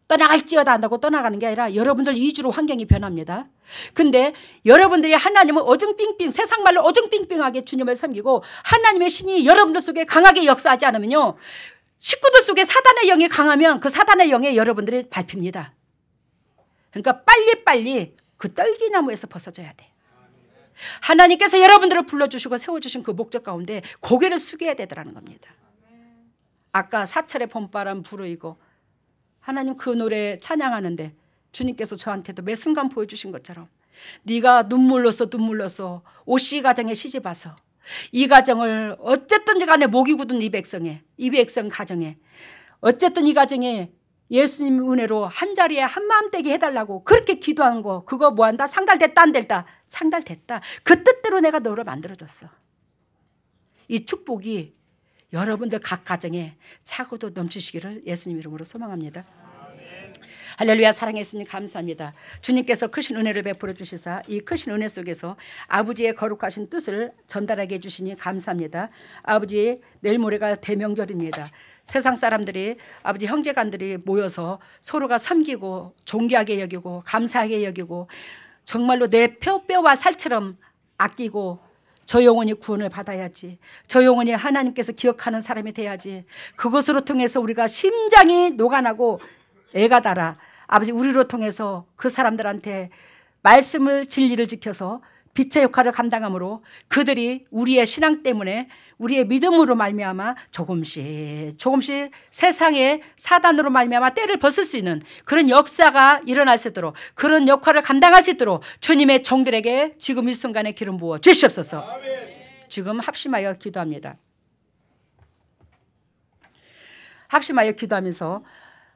떠나갈지어다 한다고 떠나가는 게 아니라 여러분들 이주로 환경이 변합니다. 근데 여러분들이 하나님을 어중빙빙 세상 말로 어중빙빙하게 주님을 섬기고 하나님의 신이 여러분들 속에 강하게 역사하지 않으면요. 식구들 속에 사단의 영이 강하면 그 사단의 영에 여러분들이 밟힙니다. 그러니까 빨리빨리 그 떨기나무에서 벗어져야 돼. 하나님께서 여러분들을 불러주시고 세워주신 그 목적 가운데 고개를 숙여야 되더라는 겁니다. 아까 사찰의 봄바람 불어이고 하나님 그 노래 찬양하는데 주님께서 저한테도 매 순간 보여주신 것처럼 네가 눈물로써 오씨 가정에 시집와서 이 가정을 어쨌든지 간에 목이 굳은 이 백성 가정에 어쨌든 이 가정에 예수님 은혜로 한 자리에 한 마음 되게 해달라고 그렇게 기도한 거 그거 뭐한다? 상달됐다 안 됐다? 상달됐다. 그 뜻대로 내가 너를 만들어줬어. 이 축복이 여러분들 각 가정에 차고도 넘치시기를 예수님 이름으로 소망합니다. 할렐루야. 사랑의 예수님 감사합니다. 주님께서 크신 은혜를 베풀어 주시사 이 크신 은혜 속에서 아버지의 거룩하신 뜻을 전달하게 해주시니 감사합니다. 아버지 내일 모레가 대명절입니다. 세상 사람들이 아버지 형제간들이 모여서 서로가 섬기고 존귀하게 여기고 감사하게 여기고 정말로 내 뼈와 살처럼 아끼고 저 영혼이 구원을 받아야지. 저 영혼이 하나님께서 기억하는 사람이 돼야지. 그것으로 통해서 우리가 심장이 녹아나고 애가 달아 아버지 우리로 통해서 그 사람들한테 말씀을 진리를 지켜서 빛의 역할을 감당함으로 그들이 우리의 신앙 때문에 우리의 믿음으로 말미암아 조금씩 세상의 사단으로 말미암아 때를 벗을 수 있는 그런 역사가 일어날 수 있도록 그런 역할을 감당할 수 있도록 주님의 종들에게 지금 이 순간에 기름 부어 주시옵소서. 지금 합심하여 기도합니다. 합심하여 기도하면서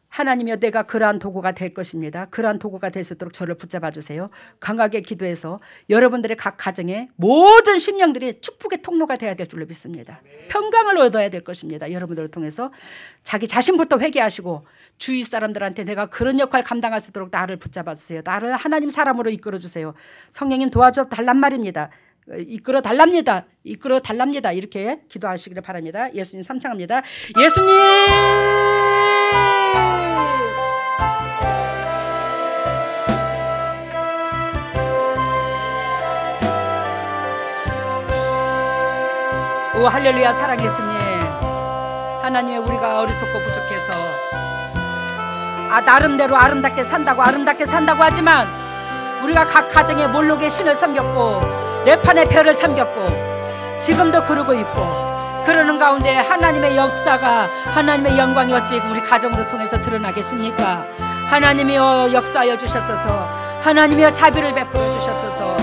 하나님이여 내가 그러한 도구가 될 것입니다. 그러한 도구가 될 수 있도록 저를 붙잡아 주세요. 강하게 기도해서 여러분들의 각 가정에 모든 심령들이 축복의 통로가 되어야 될 줄로 믿습니다. 평강을 얻어야 될 것입니다. 여러분들을 통해서 자기 자신부터 회개하시고 주위 사람들한테 내가 그런 역할 감당할 수 있도록 나를 붙잡아 주세요. 나를 하나님 사람으로 이끌어 주세요. 성령님 도와줘 달란 말입니다. 이끌어 달랍니다. 이끌어 달랍니다. 이렇게 기도하시기를 바랍니다. 예수님 삼창합니다. 예수님 오 할렐루야. 사랑 예수님 하나님의 우리가 어리석고 부족해서 나름대로 아름답게 산다고 하지만 우리가 각 가정에 몰록의 신을 섬겼고 뇌판의 별을 섬겼고 지금도 그러고 있고 그러는 가운데 하나님의 역사가 하나님의 영광이 어찌 우리 가정으로 통해서 드러나겠습니까? 하나님이여 역사하여 주시옵소서. 하나님이여 자비를 베풀어 주시옵소서.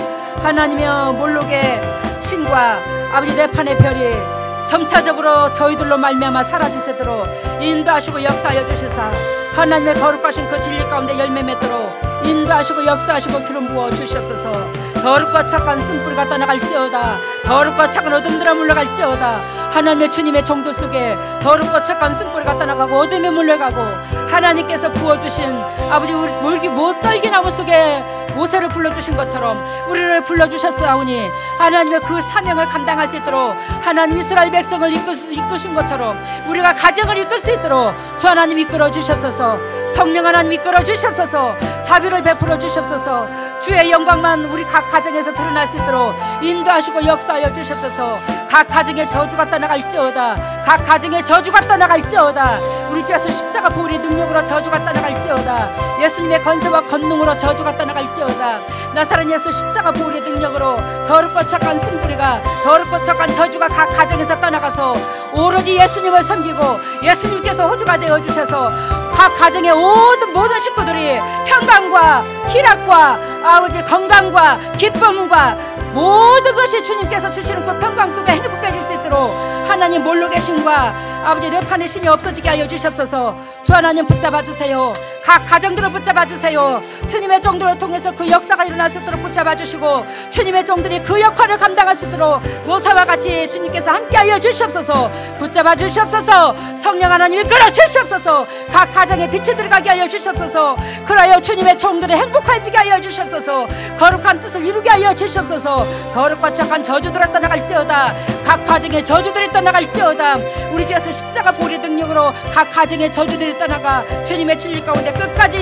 하나님이여 몰록의 신과 아버지 뇌판의 별이 점차적으로 저희들로 말미암아 사라질 수 있도록 인도하시고 역사하여 주시사 하나님의 거룩하신 그 진리 가운데 열매 맺도록 인도하시고 역사하시고 기름 부어 주시옵소서. 더럽고 착한 쓴뿌리가 떠나갈지어다. 더럽고 착한 어둠들아 물러갈지어다. 하나님의 주님의 종도 속에 더럽고 착한 쓴뿌리가 떠나가고 어둠이 물러가고 하나님께서 부어주신 아버지 우리 몰기 못 떨기나무 속에 모세를 불러주신 것처럼 우리를 불러주셨사오니 하나님의 그 사명을 감당할 수 있도록 하나님 이스라엘 백성을 이끄신 것처럼 우리가 가정을 이끌 수 있도록 주 하나님 이끌어 주시옵소서. 성령 하나님 이끌어 주시옵소서. 자비를 베풀어 주시옵소서. 주의 영광만 우리 각 가정에서 드러날 수 있도록 인도하시고 역사하여 주시옵소서. 각 가정의 저주가 떠나갈지어다. 각 가정의 저주가 떠나갈지어다. 우리 주 예수 십자가 보혈의 능력으로 저주가 떠나갈지어다. 예수님의 권세와 권능으로 저주가 떠나갈지어다. 나사렛 예수 십자가 보혈의 능력으로 더럽고 착한 쓴뿌리가 더럽고 착한 저주가 각 가정에서 떠나가서 오로지 예수님을 섬기고 예수님께서 호주가 되어주셔서 각 가정의 모든 식구들이 평강과 희락과 아버지 건강과 기쁨과 모든 것이 주님께서 주시는 그 평강 속에 행복해질 수 있도록 하나님 몰록의 신과 아버지 뇌판의 신이 없어지게 하여 주시옵소서. 주 하나님 붙잡아 주세요. 각 가정들을 붙잡아 주세요. 주님의 종들을 통해서 그 역사가 일어날 수 있도록 붙잡아 주시고 주님의 종들이 그 역할을 감당할 수 있도록 모사와 같이 주님께서 함께 하여 주시옵소서. 붙잡아 주시옵소서. 성령 하나님이 끌어 주시옵소서. 각 가정에 빛이 들어가게 하여 주시옵소서. 그러하여 주님의 종들이 행복해지게 하여 주시옵소서. 거룩한 뜻을 이루게 하여 주시옵소서. 더럽고 착한 저주들을 떠나갈지어다. 각 가정의 저주들이 떠나갈지어다. 우리 주 예수 십자가 보혈의 능력으로 각 가정의 저주들이 떠나가 주님의 진리 가운데 끝까지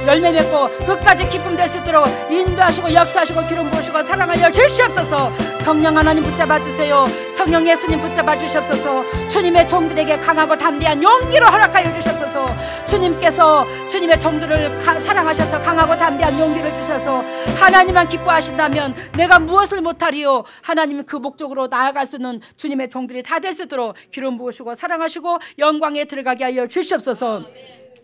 열매 맺고 끝까지 기쁨 될 수 있도록 인도하시고 역사하시고 기름 부으시고 사랑하여 주시옵소서. 성령 하나님 붙잡아 주세요. 성령 예수님 붙잡아 주시옵소서. 주님의 종들에게 강하고 담대한 용기를 허락하여 주시옵소서. 주님께서 주님의 종들을 사랑하셔서 강하고 담대한 용기를 주셔서 하나님만 기뻐하신다면 내가 무엇을 못하리요. 하나님 그 목적으로 나아갈 수 있는 주님의 종들이 다 될 수 있도록 기름 부으시고 사랑하시고 영광에 들어가게 하여 주시옵소서.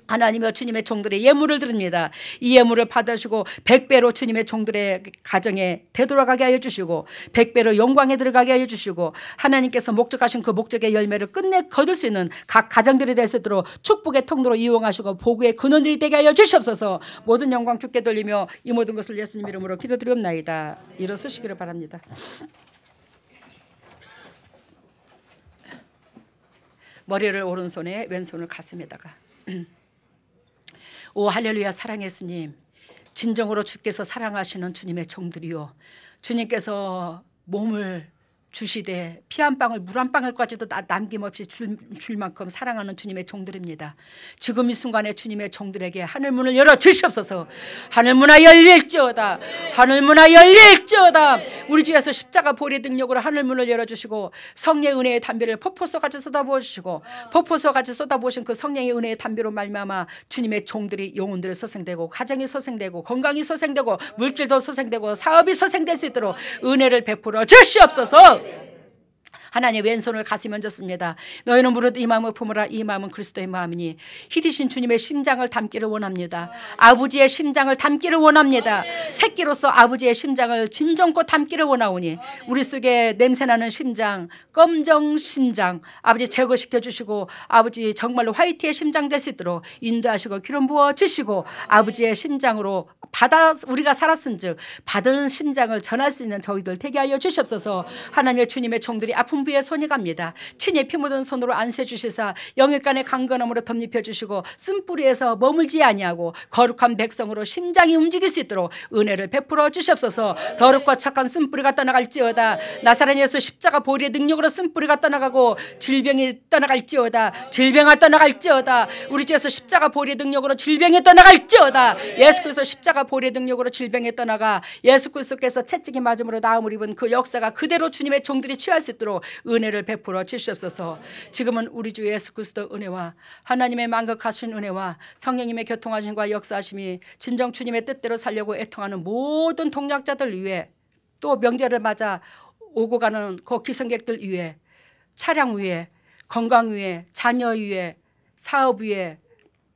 하나님의 주님의 종들의 예물을 드립니다. 이 예물을 받으시고 100배로 주님의 종들의 가정에 되돌아가게 하여 주시고 100배로 영광에 들어가게 하여 주시고 하나님께서 목적하신 그 목적의 열매를 끝내 거둘 수 있는 각 가정들이 될 수 있도록 축복의 통로로 이용하시고 복의 근원들이 되게 하여 주시옵소서. 모든 영광 주께 돌리며 이 모든 것을 예수님 이름으로 기도드리옵나이다. 일어서시기를 바랍니다. 머리를 오른손에 왼손을 가슴에다가 오 할렐루야. 사랑 예수님 진정으로 주께서 사랑하시는 주님의 종들이요 주님께서 몸을 주시되 피 한 방울 물 한 방울까지도 남김없이 줄 만큼 사랑하는 주님의 종들입니다. 지금 이 순간에 주님의 종들에게 하늘문을 열어 주시옵소서. 하늘문아 열릴지어다. 하늘문아 열릴지어다. 우리 주 예수 십자가 보리 능력으로 하늘문을 열어주시고 성령의 은혜의 담비를 폭포수같이 쏟아부어주시고 폭포수같이 쏟아부으신 그 성령의 은혜의 담비로 말미암아 주님의 종들이 영혼들이 소생되고 가정이 소생되고 건강이 소생되고 물질도 소생되고 사업이 소생될 수 있도록 은혜를 베풀어 주시옵소서. 하나님 왼손을 가슴에 얹었습니다. 너희는 무릇 이 마음을 품으라. 이 마음은 그리스도의 마음이니 희디신 주님의 심장을 담기를 원합니다. 아버지의 심장을 담기를 원합니다. 새끼로서 아버지의 심장을 진정껏 담기를 원하오니 우리 속에 냄새나는 심장, 검정 심장 아버지 제거시켜 주시고 아버지 정말로 화이트의 심장 될 수 있도록 인도하시고 기름 부어 주시고 아버지의 심장으로 우리가 살았은즉 받은 심장을 전할 수 있는 저희들 되게 하여 주시옵소서. 하나님의 주님의 종들이 아픈 부에 손이 갑니다. 친히 피 묻은 손으로 안수해 주시사 영육간의 강건함으로 덧입혀 주시고 쓴뿌리에서 머물지 아니하고 거룩한 백성으로 심장이 움직일 수 있도록 은혜를 베풀어 주시옵소서. 더럽고 착한 쓴뿌리가 떠나갈지어다. 나사렛 예수 십자가 보리의 능력으로 쓴뿌리가 떠나가고 질병이 떠나갈지어다. 질병아 떠나갈지어다. 우리 주 예수 십자가 보리의 능력으로 질병이 떠나갈지어다. 예수 그리스도 십자가 보리의 능력으로 질병이 떠나가 예수 그리스도께서 채찍이 맞음으로 나음을 입은 그 역사가 그대로 주님의 종들이 취할 수 있도록 은혜를 베풀어 주시옵소서. 지금은 우리 주 예수 그리스도 은혜와 하나님의 만극하신 은혜와 성령님의 교통하심과 역사하심이 진정 주님의 뜻대로 살려고 애통하는 모든 동역자들 위해 또 명절을 맞아 오고 가는 그 기성객들 위해 차량 위에 건강 위에 자녀 위에 사업 위에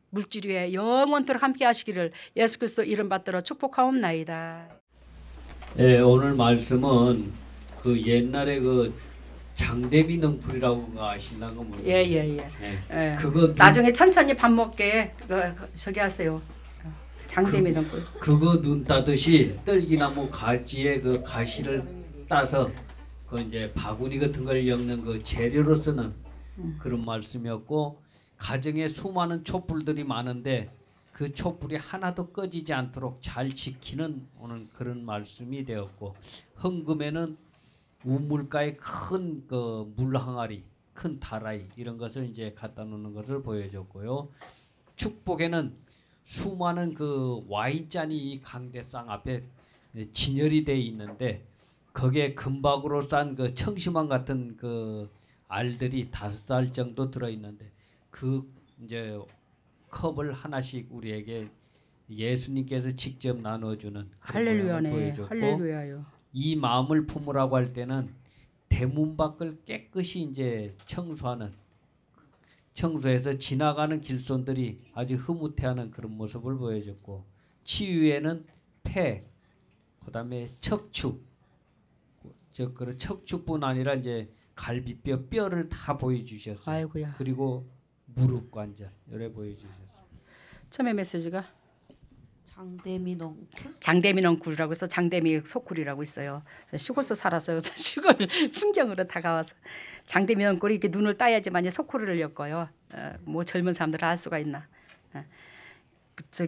물질 위에 영원토록 함께 하시기를 예수 그리스도 이름 받들어 축복하옵나이다. 예, 오늘 말씀은 그 옛날에 그 장대비 넝쿨이라고 아시나가 모르겠어요. 예예예. 예. 그거 나중에 천천히 밥 먹게 저기 하세요. 장대비 넝쿨. 그거 눈 따듯이 떨기나무 가지에 그 가시를 따서 그 이제 바구니 같은 걸 엮는 그 재료로 쓰는 그런 말씀이었고, 가정에 수많은 촛불들이 많은데 그 촛불이 하나도 꺼지지 않도록 잘 지키는 오늘 그런 말씀이 되었고, 헌금에는 우물가에 큰 그 물항아리, 큰 다라이 이런 것을 이제 갖다 놓는 것을 보여줬고요. 축복에는 수많은 그 와인잔이 이 강대상 앞에 진열이 돼 있는데 거기에 금박으로 싼 그 청심환 같은 그 알들이 5알 정도 들어 있는데 그 이제 컵을 하나씩 우리에게 예수님께서 직접 나눠주는 할렐루야네. 보여줬고, 할렐루야요. 이 마음을 품으라고 할 때는 대문 밖을 깨끗이 이제 청소해서 지나가는 길손들이 아주 흐뭇해하는 그런 모습을 보여줬고, 치유에는 폐, 그다음에 척추, 그 척추뿐 아니라 이제 갈비뼈, 뼈를 다 보여주셨어요. 아이고야. 그리고 무릎 관절 이래 보여주셨어요. 처음에 메시지가 장대미 넝쿨? 장대미 넝쿨이라고 해서 장대미 소쿨이라고 있어요. 시골서 살아서 시골 풍경으로 다가와서 장대미 넝쿨이 이렇게 눈을 따야지만 소쿨을 엮어요. 뭐 젊은 사람들 알 수가 있나.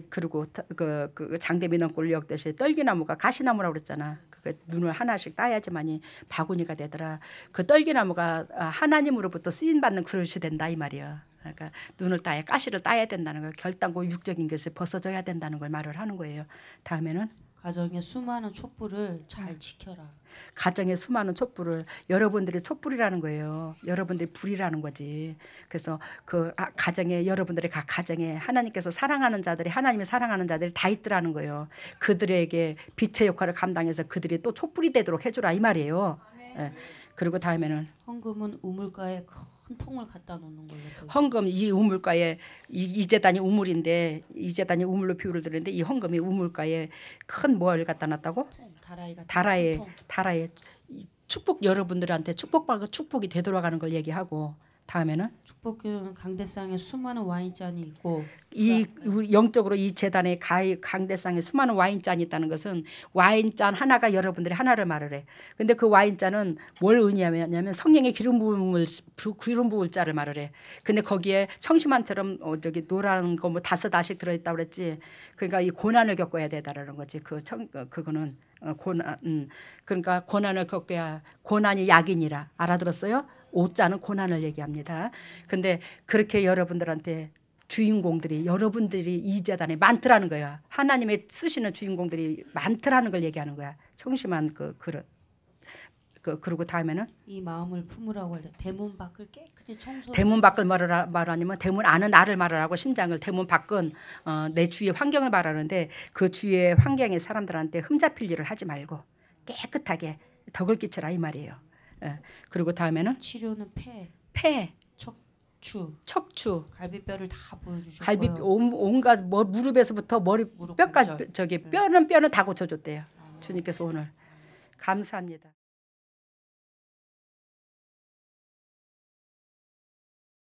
그리고 그 장대미 넝쿨을 엮듯이 떨기나무가 가시나무라고 그랬잖아. 그 눈을 하나씩 따야지만이 바구니가 되더라. 그 떨기나무가 하나님으로부터 쓰임 받는 그릇이 된다 이 말이야. 그러니까 눈을 따야 가시를 따야 된다는 거, 결단고 육적인 것이 벗어져야 된다는 걸 말을 하는 거예요. 다음에는 가정의 수많은 촛불을 잘 지켜라. 가정의 수많은 촛불을, 여러분들이 촛불이라는 거예요. 여러분들이 불이라는 거지. 그래서 그 가정에, 여러분들의 각 가정에 하나님께서 사랑하는 자들이, 하나님이 사랑하는 자들이 다 있더라는 거예요. 그들에게 빛의 역할을 감당해서 그들이 또 촛불이 되도록 해주라 이 말이에요. 예. 그리고 다음에는 헌금은 우물가에 큰 통을 갖다 놓는 걸로. 헌금, 이 우물가에 이 재단이 우물인데 이 재단이 우물로 비유를 드렸는데 이 헌금이 우물가에 큰 뭘 갖다 놨다고? 다라에 축복, 여러분들한테 축복이 되돌아가는 걸 얘기하고, 다음에는 축복교회는 강대상에 수많은 와인잔이 있고 이 우리 영적으로 이 재단의 강대상에 수많은 와인잔이 있다는 것은 와인잔 하나가 여러분들이 하나를 말을 해. 근데 그 와인잔은 뭘 의미하냐면 성령의 기름 부을 자를 말을 해. 근데 거기에 청심환처럼 저기 노란 거 뭐 5알씩 들어있다고 그랬지. 그러니까 이 고난을 겪어야 되다라는 거지. 그거는 고난. 그러니까 고난을 겪어야 고난이 약이니라. 알아들었어요? 5자는 고난을 얘기합니다. 근데 그렇게 여러분들한테 주인공들이 여러분들이 이 재단에 많더라는 거야. 하나님의 쓰시는 주인공들이 많더라는 걸 얘기하는 거야. 청심한 그리고 다음에는 이 마음을 품으라고 할 때 대문 밖을 깨끗이 청소. 대문 밖을 말하면 대문 안은 나를 말하라고 심장을 대문 밖은 내 주위의 환경을 말하는데 그 주위의 환경의 사람들한테 흠잡힐 일을 하지 말고 깨끗하게 덕을 끼쳐라 이 말이에요. 예. 그리고 다음에는 치료는 폐, 척추, 갈비뼈를 다 보여주셨고요. 갈비 온갖 무릎에서부터 머리 무릎 뼈까지 관절. 저기 뼈는 다 고쳐줬대요. 주님께서 오늘 감사합니다.